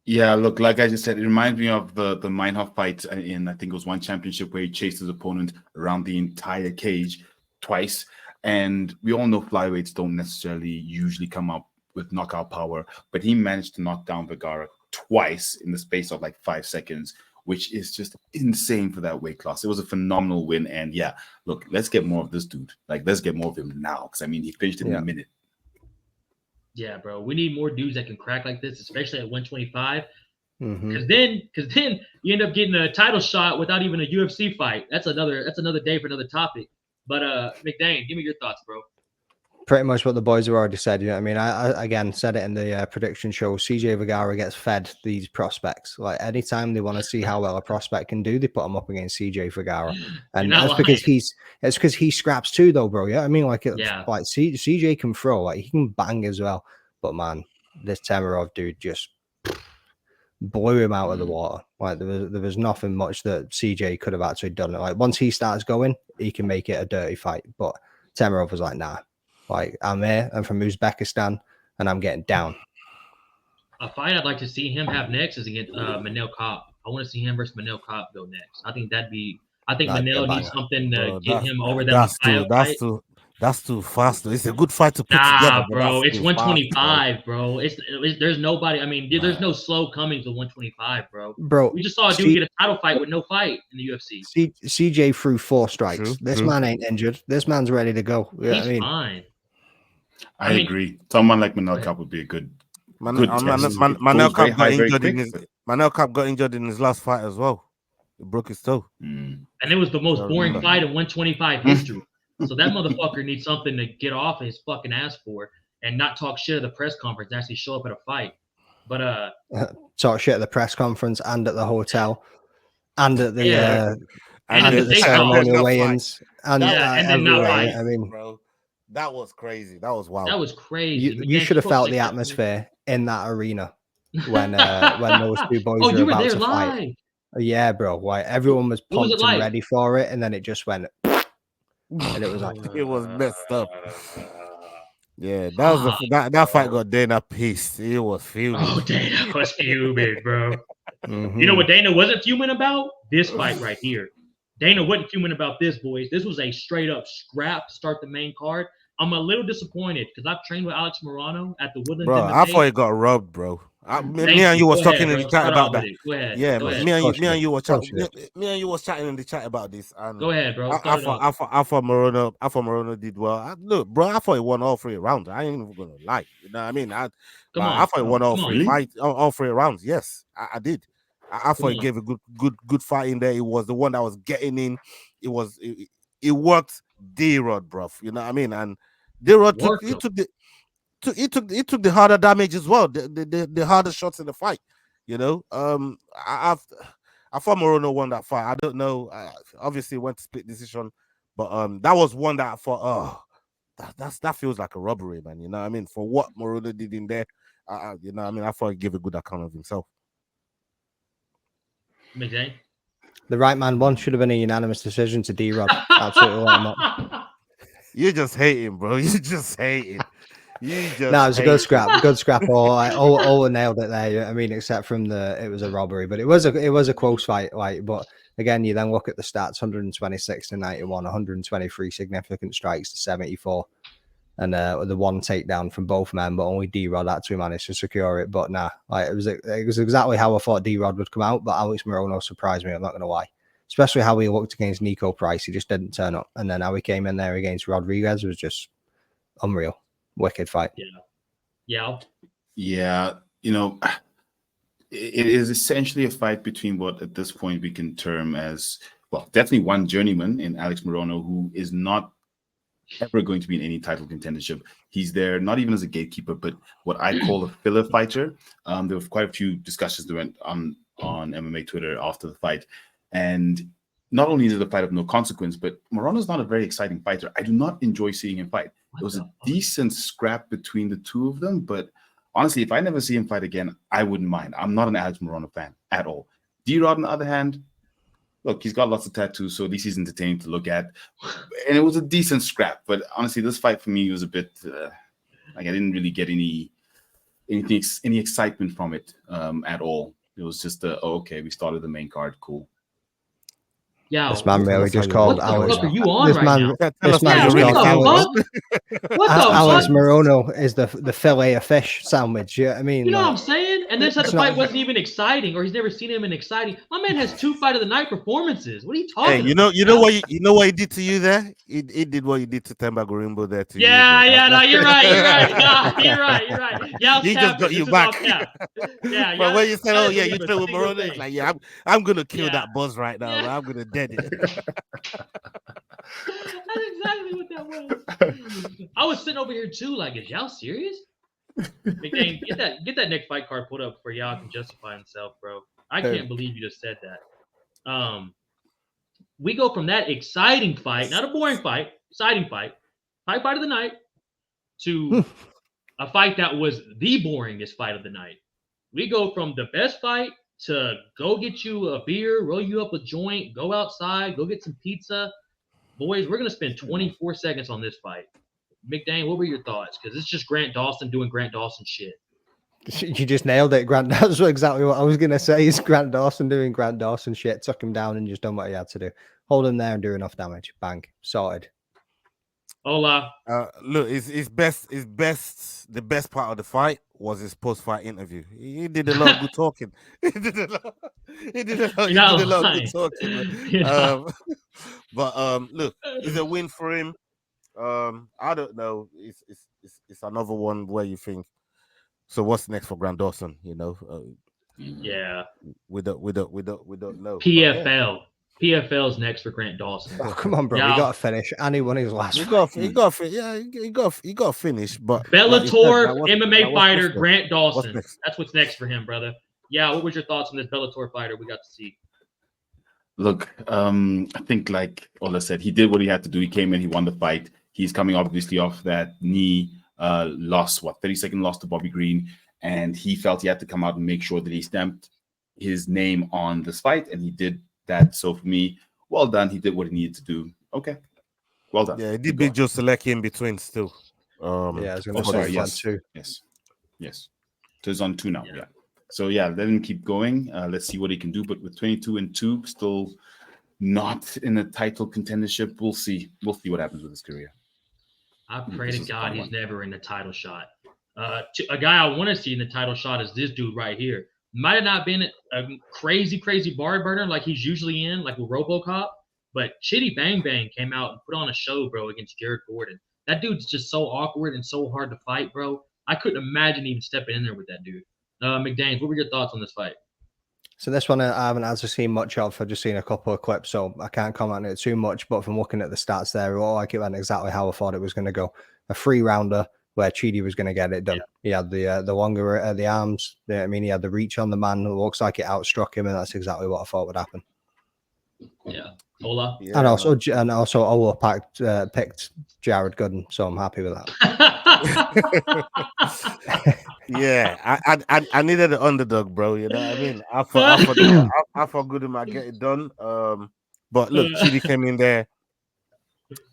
Yeah, look, like I just said, it reminds me of the Meinhof fight in, I think it was one championship, where he chased his opponent around the entire cage twice. And we all know flyweights don't necessarily usually come up with knockout power, but he managed to knock down Vergara twice in the space of like 5 seconds, which is just insane for that weight class. It was a phenomenal win. And yeah, look, let's get more of this dude. Like, let's get more of him now, because I mean, he finished in a minute. Yeah, bro. We need more dudes that can crack like this, especially at 125. Because then you end up getting a title shot without even a UFC fight. That's another day for another topic. But McDane, give me your thoughts, bro. Pretty much what the boys have already said. You know what I mean? I again said it in the prediction show. CJ Vergara gets fed these prospects. Like, anytime they want to see how well a prospect can do, they put him up against CJ Vergara, and that's because he scraps too, though, bro. Yeah, I mean, like CJ can throw, like he can bang as well. But man, this Temirov dude just blew him out of the water. Like there was nothing much that CJ could have actually done. Like, once he starts going, he can make it a dirty fight. But Temirov was like, nah. Like, I'm here, I'm from Uzbekistan, and I'm getting down. A fight I'd like to see him have next is against Manel Kape. I want to see him versus Manel Kape go next. I think Manel needs something to get him over that fight. That's too fast. It's a good fight to put together. Bro, it's 125, fast, bro. There's nobody. I mean, there's no slow coming to 125, bro. Bro, we just saw a dude get a title fight with no fight in the UFC. CJ threw 4 strikes. This man ain't injured. This man's ready to go. He's fine. I agree. Someone like Manel Kape would be a good. Manel Kape got injured in his last fight as well. He broke his toe. And it was the most boring fight in 125 history. So that motherfucker needs something to get off his fucking ass for and not talk shit at the press conference and actually show up at a fight. But talk shit at the press conference and at the hotel and at the ceremonial weigh-ins and then not fight. I mean, bro, that was crazy. That was wild. That was crazy. You should have felt the atmosphere in that arena when those two boys were about to fight. Yeah, bro. Like, everyone was pumped and ready for it, and then it just went. And it was like it was messed up. Yeah, that fight got Dana pissed. He was fuming. Oh, Dana was fuming, bro. You know what Dana wasn't fuming about? This fight right here. Dana wasn't fuming about this, boys. This was a straight up scrap to start the main card. I'm a little disappointed because I've trained with Alex Morano at the Woodlands. Bro, I thought he got robbed, bro. Me and you was talking in the chat about that. Go ahead. Yeah, Go ahead. me and you was chatting in the chat about this. And go ahead, bro. I thought Morano did well. Look, bro, I thought he won all 3 rounds. I ain't even gonna lie. You know what I mean? I thought he won all 3 rounds. Yes, I did. I thought he gave a good fight in there. It was the one that was getting in. It worked D-Rod, bro. You know what I mean? And D-Rod took the harder damage as well, the harder shots in the fight. You know, I thought Moreno won that fight. I don't know. Obviously, it went to split decision, but that was one that I thought, that feels like a robbery, man. You know what I mean? For what Moreno did in there, you know what I mean? I thought he gave a good account of himself. McDane? The right man won. Should have been a unanimous decision to D-Rod. Absolutely. You're just hating, bro. You're just hating. No, it was a good scrap. Good scrap. All nailed it there. You know what I mean, except from it was a robbery, but it was a close fight. Like, but again, you then look at the stats: 126 to 91, 123 significant strikes to 74, and the one takedown from both men, but only D-Rod actually managed to secure it. But nah, like it was exactly how I thought D-Rod would come out. But Alex Moreno surprised me. I'm not gonna lie. Especially how he looked against Nico Price. He just didn't turn up. And then how he came in there against Rodriguez was just unreal. Wicked fight. Yeah. You know, it is essentially a fight between what at this point we can term as, well, definitely one journeyman in Alex Moreno, who is not ever going to be in any title contendership. He's there not even as a gatekeeper, but what I call a filler fighter. There were quite a few discussions that went on MMA Twitter after the fight. And not only is it a fight of no consequence, but Moreno's not a very exciting fighter. I do not enjoy seeing him fight. It was a decent scrap between the two of them, but honestly, if I never see him fight again, I wouldn't mind. I'm not an Alex Moreno fan at all. D-Rod, on the other hand, look, he's got lots of tattoos, so at least he's entertaining to look at. And it was a decent scrap, but honestly, this fight for me was a bit like I didn't really get any excitement from it at all. It was just okay, we started the main card, cool. Yeah, this man really just called Alex. What are you on right now? This man just called Alex Moreno is the fillet of fish sandwich. Yeah, I mean, you know what I'm saying? And then said the fight wasn't even exciting, or he's never seen him in exciting. My man has 2 fight of the night performances. What are you talking about? You know what he did to you there? He did what he did to Temba Gorimbo there to you. No, you're right. No, you're right. Yeah, he just got you back. Yeah. But when you said, "Oh yeah, you still with Moreno," it's like, yeah, I'm gonna kill that buzz right now. Yeah. I'm gonna dead it. That's exactly what that was. I was sitting over here too, like, is y'all serious? McDane, get that next fight card put up for y'all can justify himself, bro. I can't believe you just said that. We go from that exciting fight, not a boring fight, exciting fight of the night, to a fight that was the boringest fight of the night. We go from the best fight to go get you a beer, roll you up a joint, go outside, go get some pizza. Boys, we're going to spend 24 seconds on this fight. McDane, what were your thoughts? Because it's just Grant Dawson doing Grant Dawson shit. You just nailed it, Grant. That's exactly what I was going to say. Is Grant Dawson doing Grant Dawson shit, took him down and just done what he had to do. Hold him there and do enough damage. Bang. Sorted. Hola. Look, the best part of the fight was his post-fight interview. He did a lot of good talking. He did a lot of good talking. But look, it's a win for him. I don't know. It's another one where you think, so what's next for Grant Dawson? You know? Yeah. We don't know. PFL. PFL's next for Grant Dawson. Oh, come on, bro. We got to finish. And he won his last He got to finish. But Bellator MMA fighter Grant Dawson. That's what's next for him, brother. Yeah, what was your thoughts on this Bellator fighter we got to see? Look, I think like Ola said, he did what he had to do. He came in, he won the fight. He's coming obviously off that knee loss, 30-second loss to Bobby Green. And he felt he had to come out and make sure that he stamped his name on this fight. And he did that. So for me, well done. He did what he needed to do. Okay. Well done. Yeah, he did beat Joe Selecki in between still. Yeah, I was going to say yes. So it's on 2 now. Yeah. So yeah, let him keep going. Let's see what he can do. But with 22-2, still not in a title contendership, we'll see. We'll see what happens with his career. I pray to God he's never in the title shot. A guy I want to see in the title shot is this dude right here. Might have not been a crazy bar burner like he's usually in, like with RoboCop, but Chitty Bang Bang came out and put on a show, bro, against Jared Gordon. That dude's just so awkward and so hard to fight, bro. I couldn't imagine even stepping in there with that dude. McDaniels, what were your thoughts on this fight? So this one I haven't actually seen much of. I've just seen a couple of clips, so I can't comment on it too much. But from looking at the stats there, it went exactly how I thought it was going to go. A 3-rounder where Chidi was going to get it done. Yeah. He had the longer the arms. He had the reach on the man. It looks like it outstruck him, and that's exactly what I thought would happen. Yeah. Ola. Yeah, and also Ola picked Jared Gooden, so I'm happy with that. Yeah, I needed the underdog, bro. You know what I mean? I thought Gooden might get it done. But look, Chidi came in there.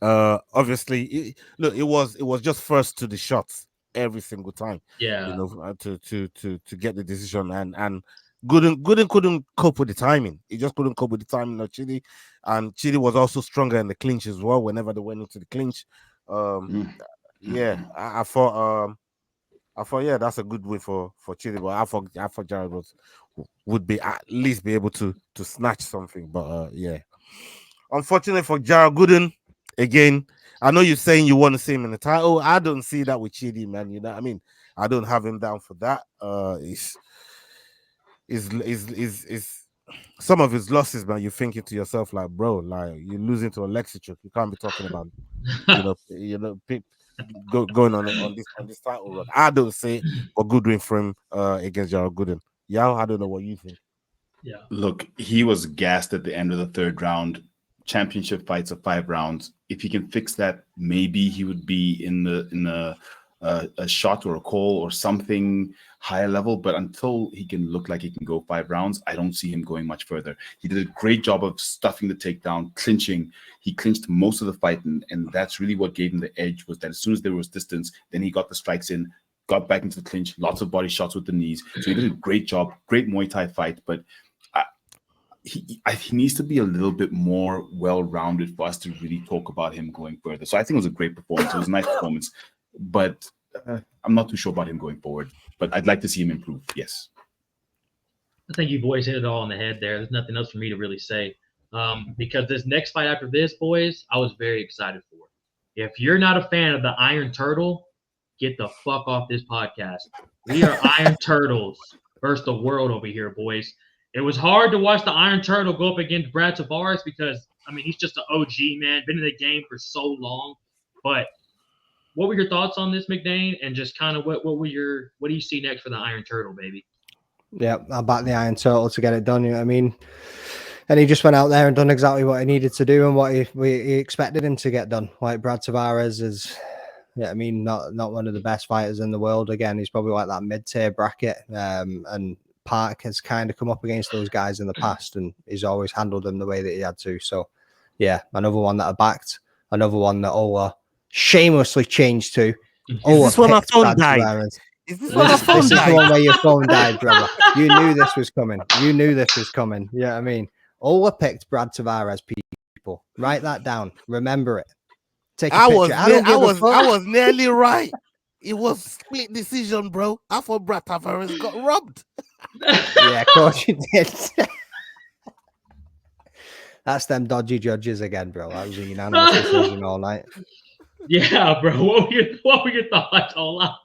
Obviously, it was just first to the shots every single time. Yeah, you know, to get the decision, and Gooden couldn't cope with the timing. He just couldn't cope with the timing of Chidi, and Chidi was also stronger in the clinch as well. Whenever they went into the clinch, yeah, I thought yeah, that's a good win for Chidi, but I thought Jared would be at least be able to snatch something, but yeah, unfortunately for Jared Gooden. Again, I know you're saying you want to see him in the title. I don't see that with Chidi, man. You know what I mean? I don't have him down for that. Is some of his losses, man. You're thinking to yourself, like, bro, like you're losing to a Lexichuk. You can't be talking about, going on this title run. I don't see a good win for him against Jared Gooden. Yao, I don't know what you think. Yeah. Look, he was gassed at the end of the third round. Championship fights of 5 rounds. If he can fix that, maybe he would be in a shot or a call or something higher level. But until he can look like he can go 5 rounds, I don't see him going much further. He did a great job of stuffing the takedown, clinching. He clinched most of the fight, and that's really what gave him the edge. Was that as soon as there was distance, then he got the strikes in, got back into the clinch, lots of body shots with the knees. So he did a great job, great Muay Thai fight, but. He needs to be a little bit more well-rounded for us to really talk about him going further. So I think it was a great performance. It was a nice performance, but I'm not too sure about him going forward. But I'd like to see him improve. Yes. I think you boys hit it all on the head there. There's nothing else for me to really say because this next fight after this, boys, I was very excited for. If you're not a fan of the Iron Turtle, get the fuck off this podcast. We are Iron Turtles versus the world over here, boys. It was hard to watch the Iron Turtle go up against Brad Tavares because, I mean, he's just an OG, man. Been in the game for so long. But what were your thoughts on this, McDane? And just kind of what do you see next for the Iron Turtle, baby? Yeah, I'll back the Iron Turtle to get it done. You know what I mean? And he just went out there and done exactly what he needed to do and what he expected him to get done. Like Brad Tavares is, yeah, I mean, not one of the best fighters in the world. Again, he's probably like that mid-tier bracket. And Park has kind of come up against those guys in the past, and he's always handled them the way that he had to. So, yeah, another one that I backed, another one that Ola shamelessly changed to. Is this when my phone died? This is the one where your phone died, brother. You knew this was coming. Yeah, I mean, Ola picked Brad Tavares. People, write that down. Remember it. Take a picture. I was nearly right. It was split decision, bro. I thought Brad Tavares got robbed. Yeah, of course you did. That's them dodgy judges again, bro. That was a unanimous decision all night. Yeah, bro. What were your thoughts, Ola?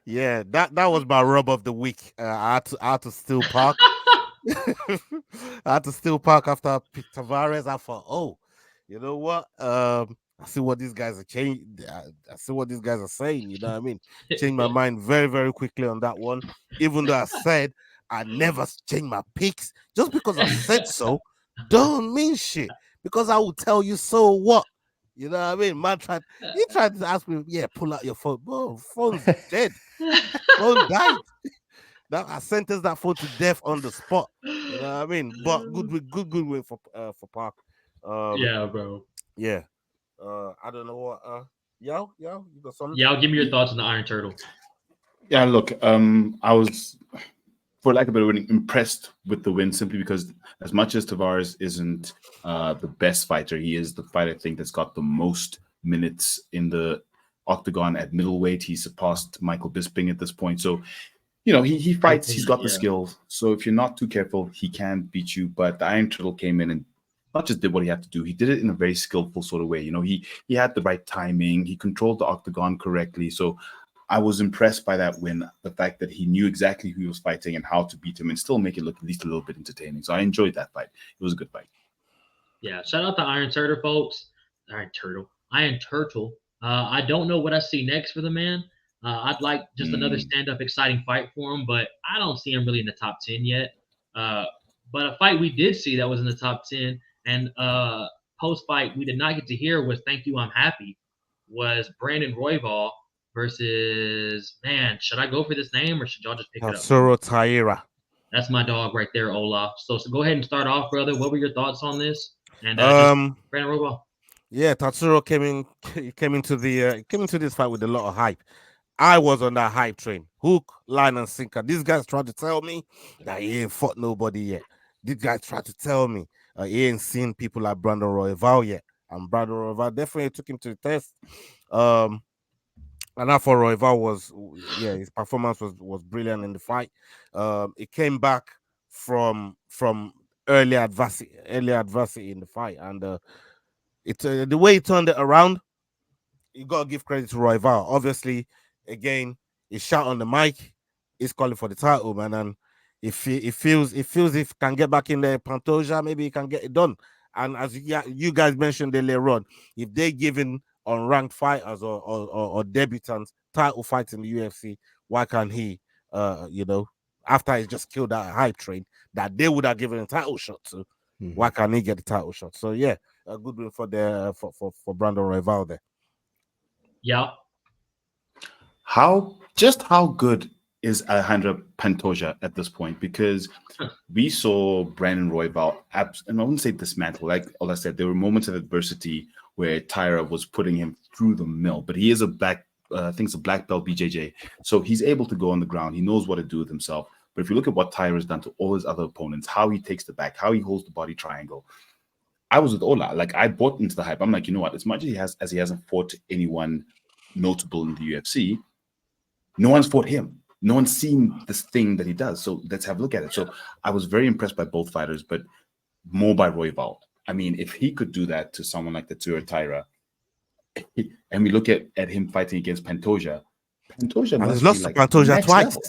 Yeah, that was my rub of the week. I had to steal Park. I had to steal Park after I picked Tavares. I thought, oh, you know what? I see what these guys are changing. I see what these guys are saying. You know what I mean? Changed my mind very, very quickly on that one. Even though I said I never change my picks, just because I said so, don't mean shit. Because I will tell you so what. You know what I mean? Man he tried to ask me, yeah, pull out your phone. Bro, phone's dead. Phone died. I sentenced that phone to death on the spot. You know what I mean? But good win for Park. Yeah, bro. Yeah. I don't know what. Yo, you got something? Yeah, give me your thoughts on the Iron Turtle. Yeah, look, I was for lack of a better word, impressed with the win simply because as much as Tavares isn't the best fighter, he is the fighter I think that's got the most minutes in the octagon at middleweight. He surpassed Michael Bisping at this point. So, he fights, he's got the skills. So if you're not too careful, he can beat you. But the Iron Turtle came in and not just did what he had to do, he did it in a very skillful sort of way. He had the right timing, he controlled the octagon correctly. So I was impressed by that win, the fact that he knew exactly who he was fighting and how to beat him and still make it look at least a little bit entertaining. So I enjoyed that fight. It was a good fight. Yeah, shout out to Iron Turtle, folks. Iron Turtle. I don't know what I see next for the man. I'd like just another stand-up, exciting fight for him, but I don't see him really in the top 10 yet. But a fight we did see that was in the top 10, and post-fight we did not get to hear was "Thank You, I'm Happy," was Brandon Royval versus, man, should I go for this name or should y'all just pick it up? Taira. That's my dog right there, Olaf. So go ahead and start off, brother. What were your thoughts on this? And Brandon Royval. Yeah, Tatsuro came into this fight with a lot of hype. I was on that hype train, hook, line, and sinker. These guys tried to tell me that he ain't fought nobody yet. These guys tried to tell me he ain't seen people like Brandon Royval yet, and Brandon Royval definitely took him to the test. And that for Royval his performance was brilliant in the fight. It came back from early adversity in the fight, and the way he turned it around, you gotta give credit to Royval. Obviously, again, he shot on the mic. He's calling for the title, man, and if he feels if he can get back in there, Pantoja, maybe he can get it done. And as you guys mentioned earlier on, if they're giving unranked fighters or debutants title fights in the UFC, why can't he? After he just killed that hype train that they would have given a title shot to, why can't he get the title shot? So yeah, a good win for Brandon Royval there. Yeah. How good is Alejandro Pantoja at this point? Because we saw Brandon Royval, and I wouldn't say dismantle. Like all I said, there were moments of adversity where Taira was putting him through the mill, but he is a black belt BJJ, so he's able to go on the ground. He knows what to do with himself. But if you look at what Taira has done to all his other opponents, how he takes the back, how he holds the body triangle, I was with Ola. Like, I bought into the hype. I'm like, you know what? As much as he hasn't fought anyone notable in the UFC, no one's fought him. No one's seen this thing that he does. So let's have a look at it. So I was very impressed by both fighters, but more by Royval. I mean, if he could do that to someone like the Taira, and we look at him fighting against Pantoja must lost to Pantoja twice. Level.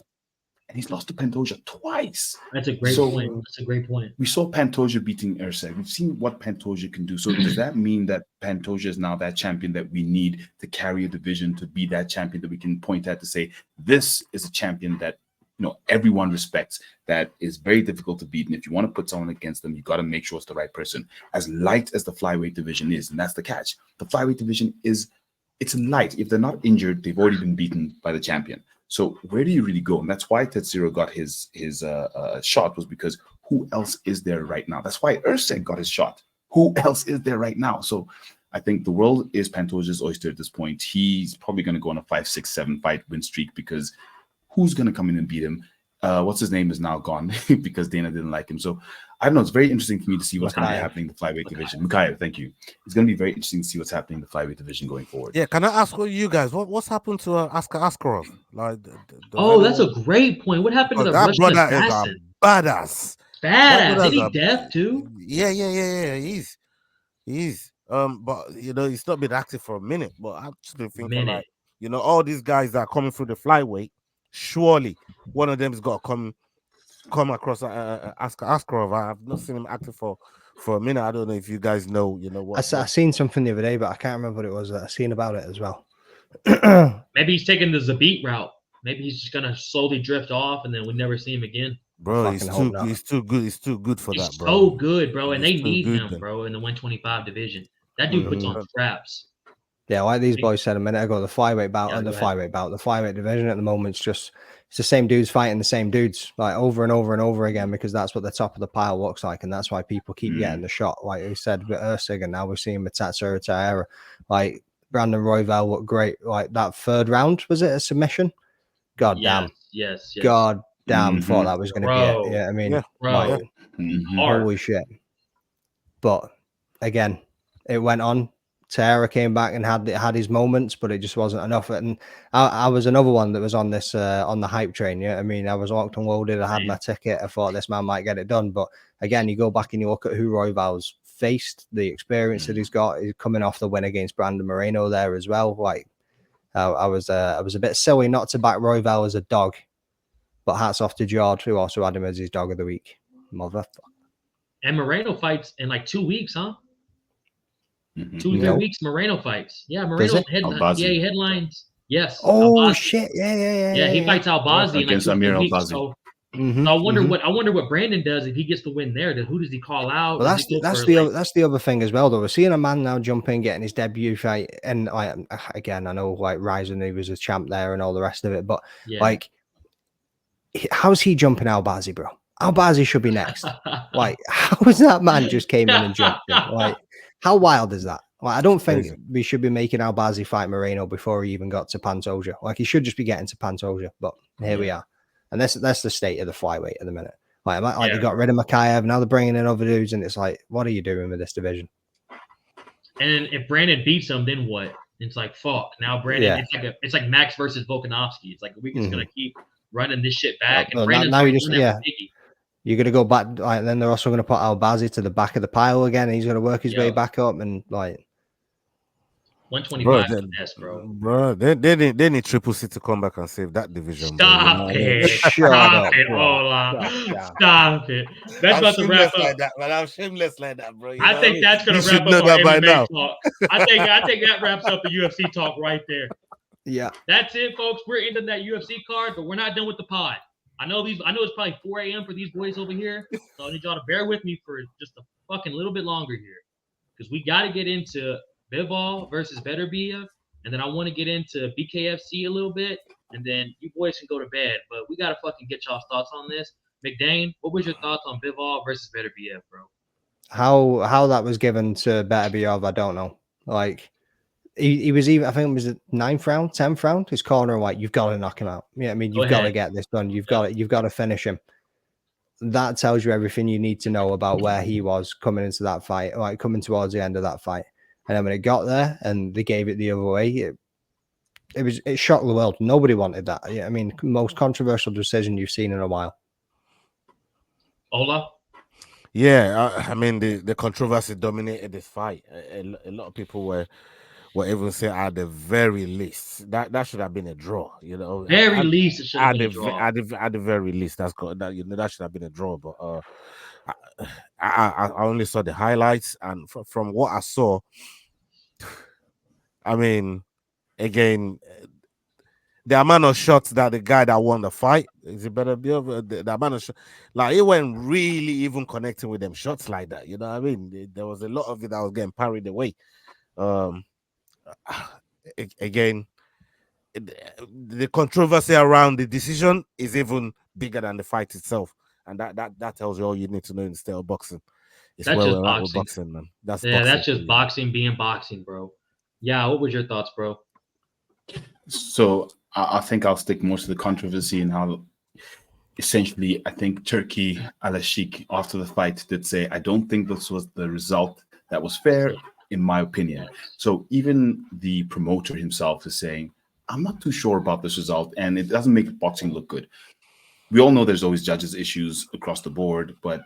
And he's lost to Pantoja twice. That's a great point. That's a great point. We saw Pantoja beating Erceg. We've seen what Pantoja can do. So does that mean that Pantoja is now that champion that we need to carry a division, to be that champion that we can point at to say, this is a champion that everyone respects, that is very difficult to beat. And if you want to put someone against them, you got to make sure it's the right person. As light as the flyweight division is, and that's the catch. The flyweight division it's light. If they're not injured, they've already been beaten by the champion. So where do you really go? And that's why Tatsuro got his shot, was because who else is there right now? That's why Erceg got his shot. Who else is there right now? So I think the world is Pantoja's oyster at this point. He's probably going to go on a 5, 6, 7 fight win streak, because who's going to come in and beat him? What's his name is now gone because Dana didn't like him. So I don't know. It's very interesting for me to see what's going to be happening in the flyweight division. Mikhail, thank you. It's going to be very interesting to see what's happening in the flyweight division going forward. Yeah, can I ask you guys what's happened to Askar Askarov? Like, that's a great point. What happened to the Russian assassin? Badass. Is he deaf too? Yeah. He's but he's not been active for a minute. But I'm just thinking like, all these guys that are coming through the flyweight, surely one of them has got to come across Askar Askarov. I've not seen him active for a minute. I don't know if you guys know what. I seen something the other day, but I can't remember what it was that I seen about it as well. Maybe he's taking the Zabit route. Maybe he's just gonna slowly drift off, and then we never see him again. Bro, he's too good. He's too good for that, bro. So good, bro, and they need him, bro, in the 125 division. That dude puts on straps. Yeah, like these boys said a minute ago, the flyweight bout and the flyweight division at the moment, it's the same dudes fighting the same dudes like over and over and over again, because that's what the top of the pile looks like, and that's why people keep getting the shot. Like we said with Erceg, and now we're seeing with Tatsuro Taira. Like Brandon Royval looked great. Like that third round, was it a submission? God damn. Yes. God damn thought that was going to be it. Bro. Yeah, I mean, Yeah. Bro, like, hard. holy shit. But again, it went on. Taira came back and had his moments, but it just wasn't enough. And I was another one that was on this on the hype train. Yeah, I mean, I was locked and loaded. I had my ticket. I thought this man might get it done. But again, you go back and you look at who Royval's faced, the experience that he's got. He's coming off the win against Brandon Moreno there as well. Like, I was a bit silly not to back Royval as a dog, but hats off to George, who also had him as his dog of the week. Motherfucker. And Moreno fights in like 2 weeks, huh? 2-3 weeks, Moreno fights. Yeah, Moreno headlines. Yes. Oh Albazi. shit! Yeah, he fights Albazi against in like Amir 2 weeks. Albazi. So I wonder what Brandon does if he gets the win there. Who does he call out? Well, that's the other thing as well, though. We're seeing a man now jump in, getting his debut fight, and again, I know like Ryzen, he was a champ there and all the rest of it, but like, how's he jumping Albazi, bro? Albazi should be next. Like, how is that man just came in and jumped in? Like, how wild is that? Like, I don't think we should be making Albazi fight Moreno before he even got to Pantoja. Like, he should just be getting to Pantoja, but here we are. And that's the state of the flyweight at the minute. Like, they got rid of Makayev, now they're bringing in other dudes, and it's like, what are you doing with this division? And if Brandon beats him, then what? It's like, fuck. Now Brandon, it's like Max versus Volkanovski. It's like we're just gonna keep running this shit back. And Brandon's now you just you're gonna go back, like, and then they're also gonna put Albazi to the back of the pile again, and he's gonna work his way back up, and like 125 finesse, bro. Bro, they need Triple C to come back and save that division. Stop it. Stop it, Ola. Stop it. That's about to wrap up. Like that, man. I'm shameless like that, bro. I think that's going to wrap up our MMA talk. I think that wraps up the UFC talk right there. Yeah. That's it, folks. We're ending that UFC card, but we're not done with the pod. I know it's probably 4 a.m. for these boys over here, so I need y'all to bear with me for just a fucking little bit longer here, because we got to get into Bivol versus Beterbiev, and then I want to get into BKFC a little bit, and then you boys can go to bed. But we gotta fucking get y'all's thoughts on this. McDane, what was your thoughts on Bivol versus Beterbiev, bro? How that was given to Beterbiev, I don't know. Like, he was even, I think it was the 9th round, 10th round. His corner, like, you've got to knock him out. Yeah, I mean, you've got to get this done. You've got to finish him. That tells you everything you need to know about where he was coming into that fight, like coming towards the end of that fight. And then when it got there and they gave it the other way, it shocked the world. Nobody wanted that. Yeah, I mean, most controversial decision you've seen in a while. Ola? Yeah, I mean, the controversy dominated this fight. A lot of people were even saying at the very least that should have been a draw. You know, very least it should have been a draw. At the very least, that should have been a draw. But I only saw the highlights, and from what I saw, I mean, again, the amount of shots that the guy that won the fight is it better be over the amount of shots, like, he wasn't really even connecting with them shots like that. You know what I mean? There was a lot of it that was getting parried away. Again, the controversy around the decision is even bigger than the fight itself, and that tells you all you need to know in the state of boxing. That's just boxing, man. That's just boxing being boxing, bro. Yeah, what was your thoughts, bro? So I think I'll stick most of the controversy in how essentially I think Turkey Al-Sheikh after the fight did say, I don't think this was the result that was fair, in my opinion. So even the promoter himself is saying, I'm not too sure about this result, and it doesn't make boxing look good. We all know there's always judges issues across the board, but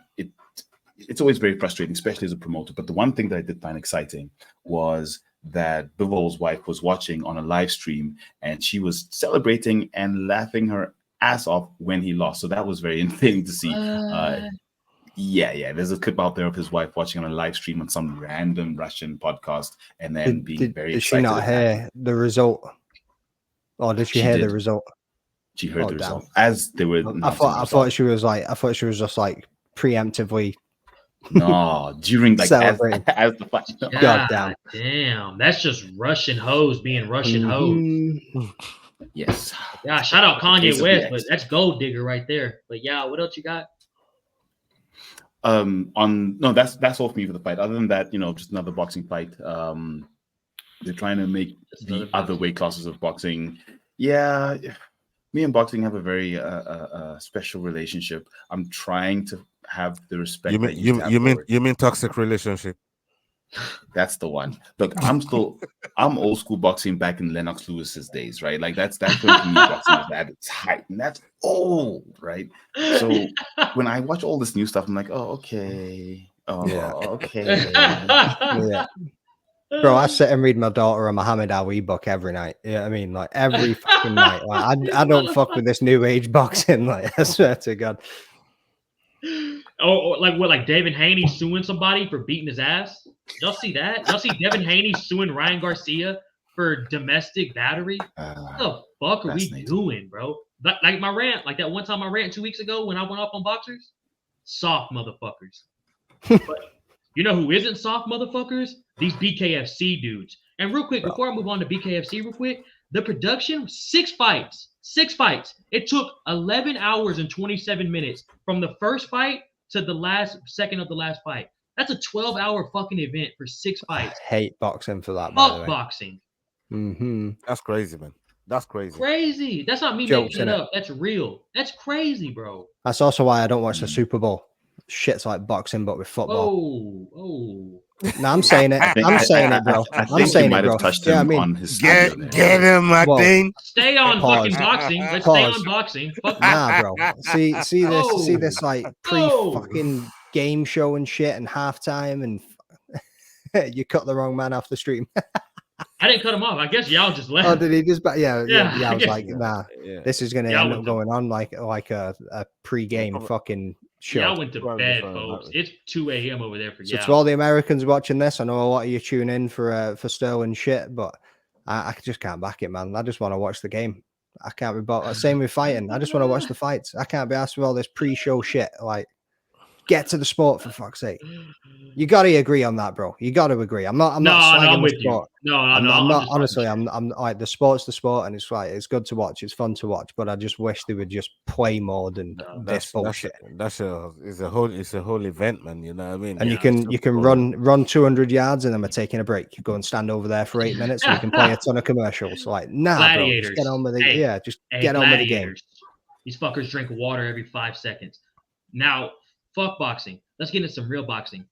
it's always very frustrating, especially as a promoter. But the one thing that I did find exciting was that Bivol's wife was watching on a live stream, and she was celebrating and laughing her ass off when he lost. So that was very entertaining to see. Yeah. There's a clip out there of his wife watching on a live stream on some random Russian podcast, and then being very excited. Did she not hear the result? Or did she hear the result? She heard the result as they were. I thought she was just like preemptively. No, during like as the fight. God damn, that's just Russian hoes being Russian hoes. Yes. Yeah, shout out Kanye West, but that's gold digger right there. But yeah, what else you got? That's all for me for the fight. Other than that, just another boxing fight. They're trying to make the other weight classes of boxing. Yeah. Me and boxing have a very special relationship. I'm trying to have the respect that you have for it. You mean toxic relationship? That's the one. Look, I'm old school boxing back in Lennox Lewis's days, right? Like that's when for me boxing was at its height, and that's old, right? So when I watch all this new stuff, I'm like, oh, okay. Oh, Yeah. okay. Yeah. Bro, I sit and read my daughter a Muhammad Ali book every night. Yeah, I mean, like every fucking night. Like, I don't fuck with this new age boxing. Like, I swear to God. Oh, like what? Like Devin Haney suing somebody for beating his ass? Y'all see that? Y'all see Devin Haney suing Ryan Garcia for domestic battery? What the fuck are we doing, bro? Like my rant, like that one time I rant 2 weeks ago when I went off on boxers? Soft motherfuckers. But you know who isn't soft motherfuckers? These BKFC dudes. And real quick, before I move on to BKFC real quick, the production, 6 fights. 6 fights. It took 11 hours and 27 minutes from the first fight to the last second of the last fight. That's a 12-hour fucking event for 6 fights. I hate boxing for that, by the way. Fuck boxing. Mm-hmm. That's crazy, man. That's crazy. Crazy. That's not me Jokes, making it up. That's real. That's crazy, bro. That's also why I don't watch the Super Bowl. Shit's like boxing, but with football. Oh. No, I'm saying it. I'm saying it, bro. I'm saying it, bro. Touched Yeah, I him mean, on his Get him, Martin. Stay on Pause. fucking boxing. Let's Pause. stay on boxing. Fuck nah, bro. See this like Oh. fucking game show and shit and halftime, and you cut the wrong man off the stream. I didn't cut him off. I guess y'all just left. Oh, did he just? Yeah. I was guess- like, nah. Yeah. This is gonna Y'all end went up to- going on like a pre-game fucking show. Y'all went to Probably bed, fine, folks. probably. It's 2 a.m. over there for So y'all. to all the Americans watching this, I know a lot of you tune in for Sterling shit, but I just can't back it, man. I just want to watch the game. I can't be bothered. Same with fighting. I just want to watch the fights. I can't be asked with all this pre-show shit. Like, get to the sport for fuck's sake. You got to agree on that, bro. You got to agree. I'm not slagging I'm the with sport. you. I'm I'm not just honestly. talking I'm like the sport's the sport, and it's like it's good to watch. It's fun to watch, but I just wish they would just play more than this bullshit. It's a whole event, man. You know what I mean? And Yeah, you can run 200 yards, and then we're taking a break. You go and stand over there for 8 minutes, and you can play a ton of commercials. Like, nah, bro, just get on with it. Get on with the game. These fuckers drink water every 5 seconds. Now, fuck boxing. Let's get into some real boxing.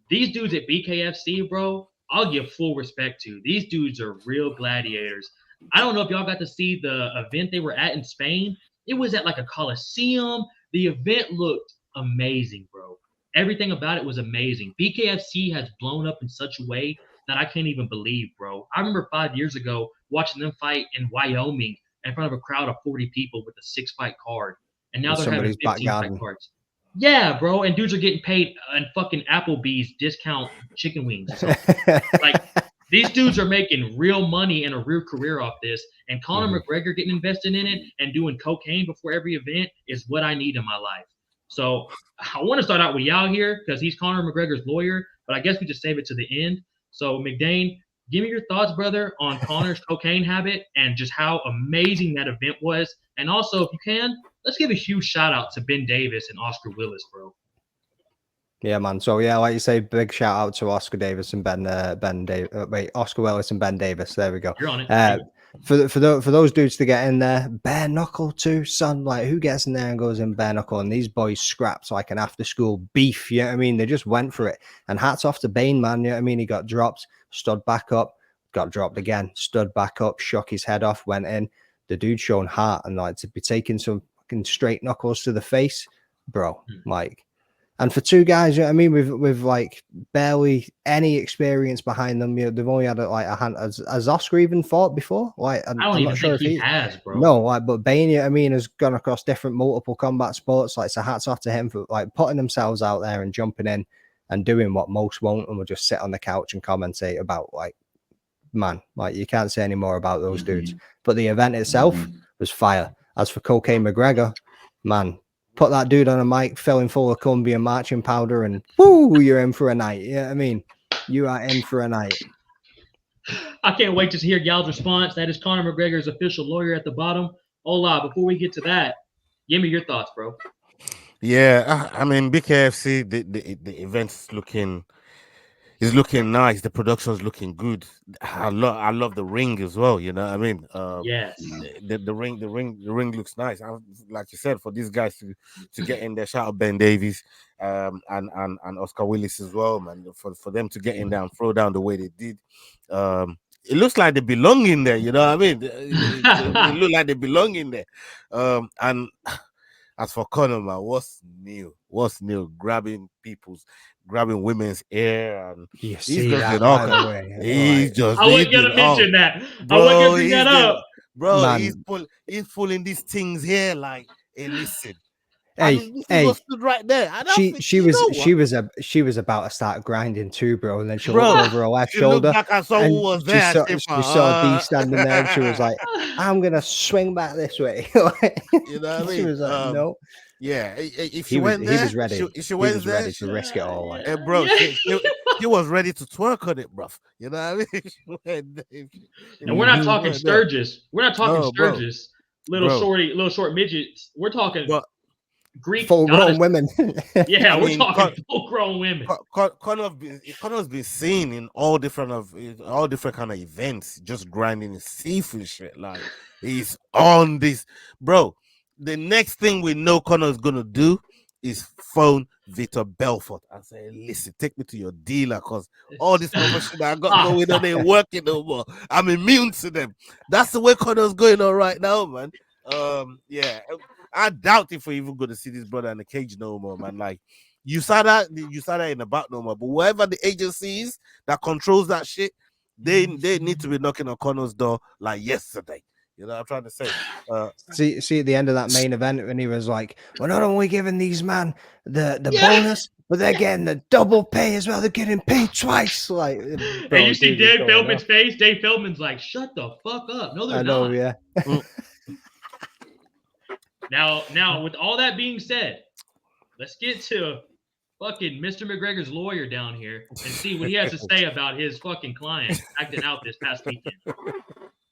These dudes at BKFC, bro, I'll give full respect to. These dudes are real gladiators. I don't know if y'all got to see the event they were at in Spain. It was at like a coliseum. The event looked amazing, bro. Everything about it was amazing. BKFC has blown up in such a way that I can't even believe, bro. I remember 5 years ago watching them fight in Wyoming in front of a crowd of 40 people with a 6-fight card. And now they're having 15-fight cards. Yeah, bro. And dudes are getting paid in fucking Applebee's discount chicken wings. So, like, these dudes are making real money and a real career off this. And Conor McGregor getting invested in it and doing cocaine before every event is what I need in my life. So I want to start out with y'all here because he's Conor McGregor's lawyer, but I guess we just save it to the end. So McDane, give me your thoughts, brother, on Conor's cocaine habit and just how amazing that event was. And also, if you can, let's give a huge shout out to Ben Davis and Oscar Willis, bro. Yeah, man. So yeah, like you say, big shout out to Oscar Davis and Oscar Willis and Ben Davis. There we go. You're on it. For those dudes to get in there, bare knuckle too, son. Like, who gets in there and goes in bare knuckle? And these boys scrapped like an after school beef. You know what I mean? They just went for it. And hats off to Bane, man. You know what I mean? He got dropped, stood back up, got dropped again, stood back up, shook his head off, went in. The dude showing heart, and like to be taking some fucking straight knuckles to the face, bro. Like, and for two guys, you know what I mean, with like barely any experience behind them, you know, they've only had like a hand. Has Oscar even fought before? Like, I don't even think he has, bro. No, like, but Bane, you know what I mean, has gone across different multiple combat sports. Like, so hats off to him for like putting themselves out there and jumping in and doing what most won't, and will just sit on the couch and commentate about. Like, man, like, you can't say any more about those dudes. But the event itself was fire. As for Cocaine McGregor, man, put that dude on a mic, fill him full of Colombian marching powder, and whoo, you're in for a night. You know what I mean? You are in for a night. I can't wait to hear y'all's response. That is Conor McGregor's official lawyer at the bottom. Hola, before we get to that, give me your thoughts, bro. Yeah, I mean, BKFC, the event's looking, It's looking nice. The production's looking good. I love the ring as well. You know what I mean? Yes. The ring looks nice. Like you said, for these guys to get in there, shout out Ben Davies, and Oscar Willis as well, man. For them to get in there and throw down the way they did, it looks like they belong in there. You know what I mean? It look like they belong in there. And as for Conor, man, what's new? What's new? Grabbing women's hair, and You he's see just that, doing all by the kinds. way. He's just. I wasn't gonna mention that. I wasn't gonna bring that up. Bro, Man. he's pulling these things here like, hey, listen. Hey, this is what stood right there. I don't think, she was about to start grinding too, bro, and then she looked over her left shoulder, back and saw who was there. she saw D standing there, and she was like, "I'm gonna swing back this way." You know what I mean? She was like, "No." Yeah, if she He went there, was ready. She went there, ready to risk it all. Like, bro, she was ready to twerk on it, bruv. You know what I mean? And we're not talking Sturgis. We're not talking Sturgis. Little short midgets. We're talking Greek full-grown women. Yeah, we're talking full-grown women. Conor's been seen in all different kind of events, just grinding his seafood shit. Like, he's on this, bro. The next thing we know Conor's gonna do is phone Beterbiev and say, "Listen, take me to your dealer, because all this other shit that I got going on ain't working no more. I'm immune to them." That's the way Conor's going on right now, man. Yeah, I doubt if we're even going to see this brother in the cage no more, man. Like, you saw that in the back no more. But whoever the agency is that controls that shit, they need to be knocking on Conor's door like yesterday. You know what I'm trying to say? See at the end of that main event when he was like, "We're not only giving these man the bonus, but they're getting the double pay as well. They're getting paid twice." Like, bro, and you see Dave Feldman's face. Dave Feldman's like, "Shut the fuck up." No, they're not. Yeah. Now, with all that being said, let's get to fucking Mr. McGregor's lawyer down here and see what he has to say about his fucking client acting out this past weekend.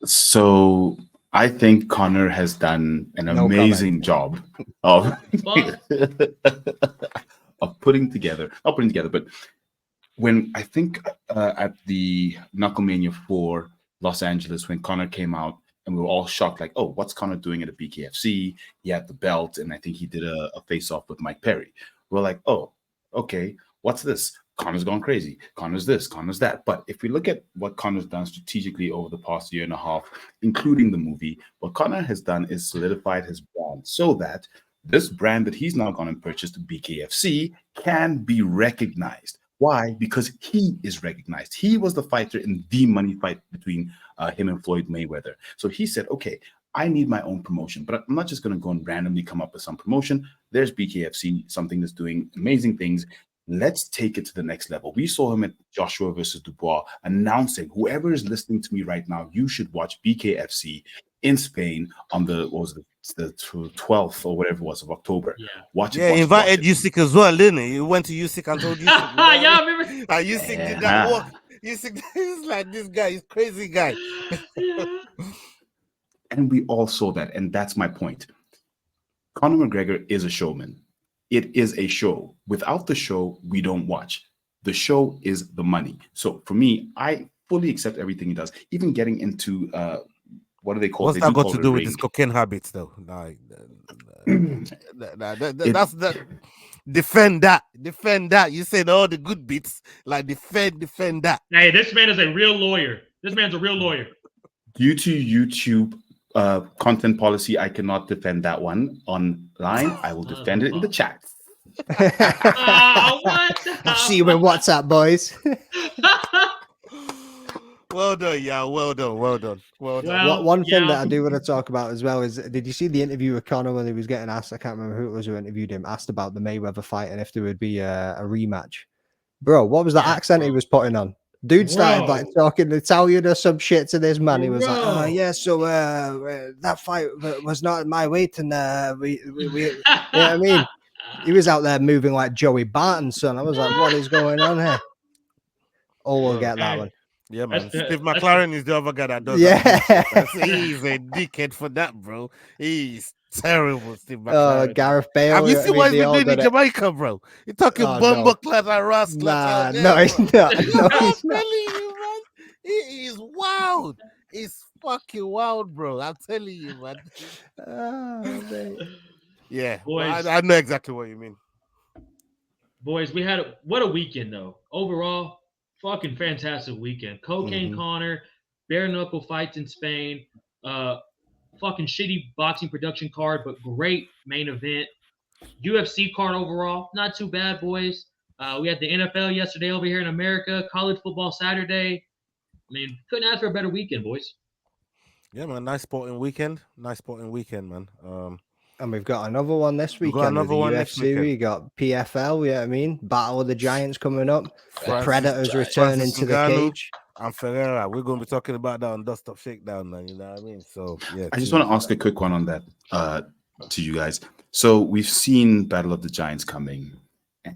So I think Conor has done an amazing job of putting together, but when I think at the Knucklemania 4 Los Angeles, when Conor came out, and we were all shocked, like, "Oh, what's Conor doing at a BKFC? He had the belt, and I think he did a face-off with Mike Perry." We're like, "Oh, okay, what's this? Conor's gone crazy. Conor's this, Conor's that." But if we look at what Conor's done strategically over the past year and a half, including the movie, what Conor has done is solidified his brand so that this brand that he's now gone and purchased, BKFC, can be recognized. Why? Because he is recognized. He was the fighter in the money fight between him and Floyd Mayweather. So he said, "Okay, I need my own promotion, but I'm not just going to go and randomly come up with some promotion. There's BKFC, something that's doing amazing things. Let's take it to the next level." We saw him at Joshua versus Dubois announcing, "Whoever is listening to me right now, you should watch BKFC in Spain on the 12th or whatever it was of October." Yeah. Watch it. Yeah, invited Usyk as well, didn't he? He went to Usyk and told Usyk. Yeah, I remember. Usyk did that walk. Usyk is like, this guy is crazy guy. And we all saw that, and that's my point. Conor McGregor is a showman. It is a show. Without the show, we don't watch. The show is the money. So for me, I fully accept everything he does. Even getting into what do they call? What's that got to do with his cocaine habits, though? Like, that's that. Defend that. You said all the good bits. Like, defend that. Hey, this man is a real lawyer. This man's a real lawyer. Due to YouTube content policy, I cannot defend that one online. I will defend it in the chat. What? I'll see you in WhatsApp, boys. Well done, yeah. Well done. Well, one thing that I do want to talk about as well is, did you see the interview with Conor when he was getting asked? I can't remember who it was who interviewed him. Asked about the Mayweather fight and if there would be a rematch. Bro, what was that accent he was putting on? Dude started like talking Italian or some shit to this man. He was like, "Oh yeah, so that fight was not my weight, and we you know what I mean?" He was out there moving like Joey Barton, son. I was like, "What is going on here?" Oh, we'll get that one. Yeah, man. That's- Steve that's- McLaren is the other guy that does Yeah. that. He's a dickhead for that, bro. He's terrible, Steve McLaren. Gareth Bale. Have you I seen mean, what he's they been all doing in done it. Jamaica, bro? He's talking Oh, bumper no. class and Ross class. Nah, no, he's not. No, I'm he's not. telling you, man. He is wild. He's fucking wild, bro. I'm telling you, man. Oh, mate. Yeah, Boys. I know exactly what you mean. Boys, we had what a weekend though. Overall, fucking fantastic weekend. Cocaine Conor, bare knuckle fights in Spain. Fucking shitty boxing production card, but great main event. UFC card overall, not too bad, boys. We had the NFL yesterday over here in America. College football Saturday. I mean, couldn't ask for a better weekend, boys. Yeah, man. Nice sporting weekend, man. And we've got another one this We've got weekend with another the one next UFC. weekend. We got PFL, you know what I mean? Battle of the Giants coming up. Francis- Predators returning Francis to the Ngannou. cage. And Ferreira, we're going to be talking about that on Dust Up Shakedown, man. You know what I mean? So, yeah. I just want to ask a quick one on that to you guys. So we've seen Battle of the Giants coming.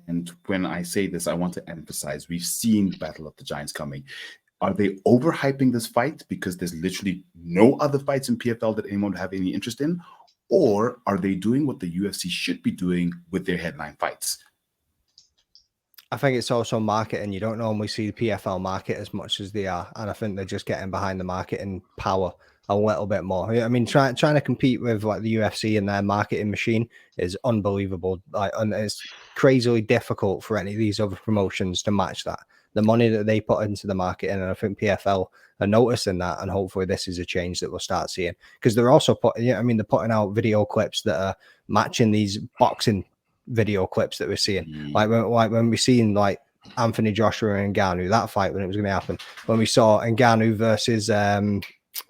And when I say this, I want to emphasize we've seen Battle of the Giants coming. Are they overhyping this fight because there's literally no other fights in PFL that anyone would have any interest in? Or are they doing what the UFC should be doing with their headline fights? I think it's also marketing. You don't normally see the PFL market as much as they are. And I think they're just getting behind the marketing power a little bit more. I mean, trying to compete with like the UFC and their marketing machine is unbelievable. Like, and it's crazily difficult for any of these other promotions to match that. The money that they put into the marketing, and I think PFL are noticing that, and hopefully this is a change that we'll start seeing, because they're also they're putting out video clips that are matching these boxing video clips that we're seeing. Like when we seen like Anthony Joshua and Ngannou, that fight when it was going to happen, when we saw Ngannou versus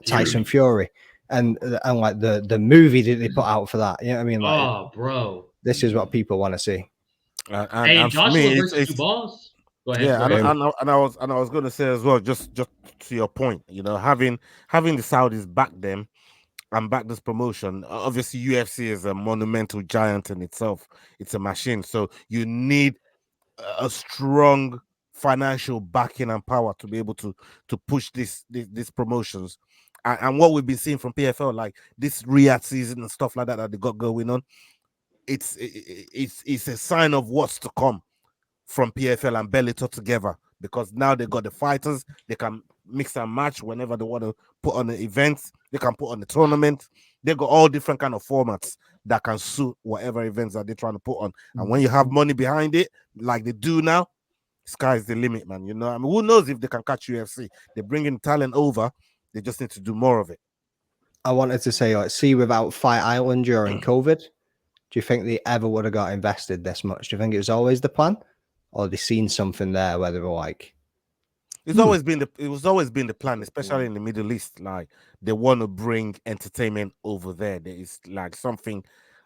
Tyson Fury, and like the movie that they put out for that, you know what I mean? Like, Oh, bro, this is what people want to see. and for Joshua me, versus two balls. Go ahead. Yeah, go ahead. and I was going to say as well, just to your point, you know, having the Saudis back them and back this promotion. Obviously, UFC is a monumental giant in itself. It's a machine, so you need a strong financial backing and power to be able to push these promotions. And what we've been seeing from PFL, like this Riyad season and stuff like that they got going on, it's a sign of what's to come from PFL and Bellator together, because now they got the fighters, they can mix and match whenever they want to put on the events, they can put on the tournament. They got all different kind of formats that can suit whatever events that they're trying to put on. And when you have money behind it, like they do now, sky's the limit, man. You know, I mean, who knows if they can catch UFC? They're bringing talent over. They just need to do more of it. I wanted to say, like, see, without Fight Island during COVID, do you think they ever would have got invested this much? Do you think it was always the plan, or they seen something there where they were like, it was always been the plan, especially in the Middle East. Like, they want to bring entertainment over there. There is like something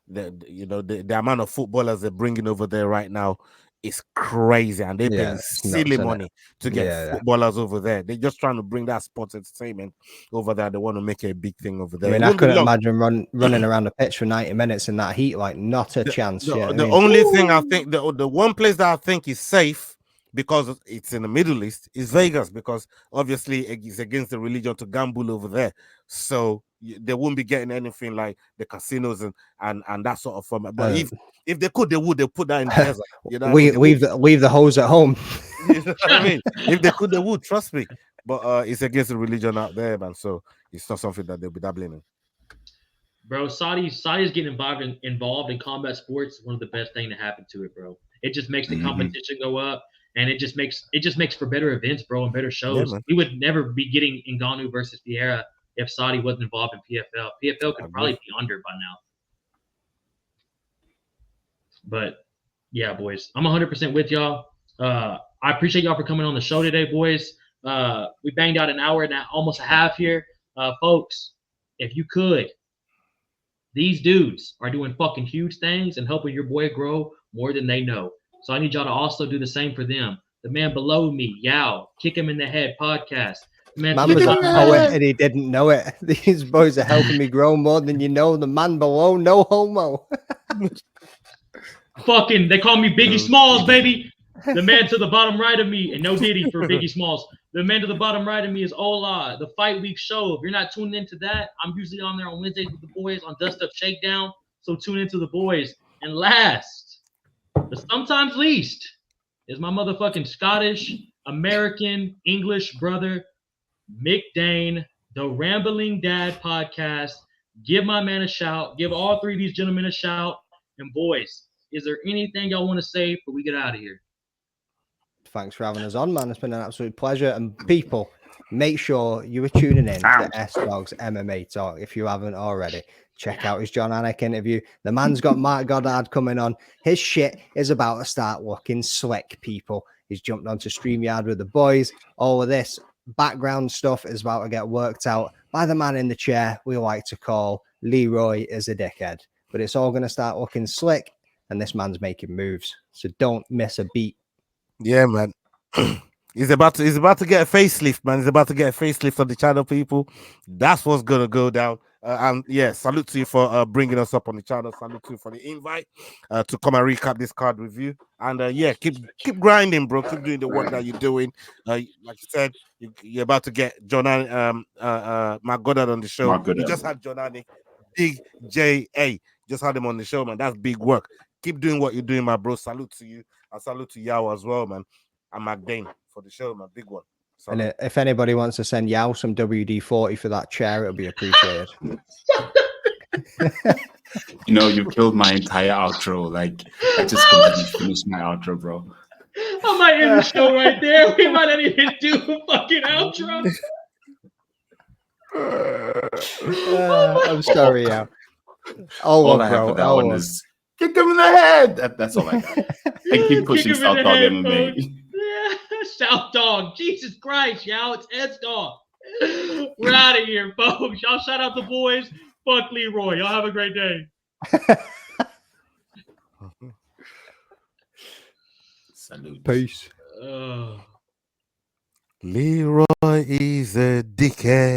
that, you know, the amount of footballers they're bringing over there right now is crazy, and they're paying silly money to get footballers over there. They're just trying to bring that sports entertainment over there. They want to make it a big thing over there. I mean, I couldn't imagine running around the pitch for 90 minutes in that heat. Like, not a chance. The only thing I think, the one place that I think is safe, because it's in the Middle East, is Vegas, because obviously it's against the religion to gamble over there. So they won't be getting anything like the casinos and that sort of format. But if they could, they'd put that in the desert. You know, leave the hose at home. You know what I mean? If they could, they would. Trust me. But it's against the religion out there, man. So it's not something that they'll be dabbling in. Bro, Saudi's getting involved in combat sports is one of the best things to happen to it, bro. It just makes the competition go up, and it just makes for better events, bro, and better shows. Yeah, we would never be getting Ngannou versus Taira if Saudi wasn't involved in PFL. PFL could probably be under by now. But yeah, boys, I'm 100% with y'all. I appreciate y'all for coming on the show today, boys. We banged out an hour and almost a half here. Folks, if you could, these dudes are doing fucking huge things and helping your boy grow more than they know. So I need y'all to also do the same for them. The man below me, Yao, Kick Him in the Head podcast. Man was a poet and he didn't know it. These boys are helping me grow more than you know. The man below, no homo. Fucking, they call me Biggie Smalls, baby. The man to the bottom right of me, and no Diddy for Biggie Smalls. The man to the bottom right of me is Ola, the Fight Week show. If you're not tuned into that, I'm usually on there on Wednesdays with the boys on Dust Up Shakedown. So tune into the boys. And last, but sometimes least, is my motherfucking Scottish, American, English brother, Mick Dane, the Rambling Dad podcast. Give my man a shout. Give all three of these gentlemen a shout. And boys, is there anything y'all want to say before we get out of here? Thanks for having us on, man. It's been an absolute pleasure. And people, make sure you are tuning in to S-Dog's MMA Talk if you haven't already. Check out his John Anik interview. The man's got Mark Goddard coming on. His shit is about to start looking slick, people. He's jumped onto StreamYard with the boys. All of this background stuff is about to get worked out by the man in the chair we like to call Leroy is a dickhead. But it's all going to start looking slick, and this man's making moves. So don't miss a beat. Yeah, man. He's about to get a facelift, man. He's about to get a facelift on the channel, people. That's what's gonna go down. And yeah, salute to you for bringing us up on the channel. Salute to you for the invite to come and recap this card review. And yeah, keep grinding, bro. Keep doing the work that you're doing. Like you said, you're about to get John Mark Goddard on the show. You just had John Anik, Big J.A. Just had him on the show, man. That's big work. Keep doing what you're doing, my bro. Salute to you. And salute to Yao as well, man. And McDane for the show, man. Big one. Salute. And if anybody wants to send Yao some WD-40 for that chair, it'll be appreciated. You know, you've killed my entire outro. Like, I just completely finished my outro, bro. I might end the show right there. We might not even do a fucking outro. I'm sorry, Yao. All I have for that one is kick him in the head. That's all I got. And keep pushing South Dog MMA. Yeah, South Dog. Jesus Christ, y'all. It's Ed's dog. We're out of here, folks. Y'all shout out the boys. Fuck Leroy. Y'all have a great day. Salute. Peace. Leroy is a dickhead.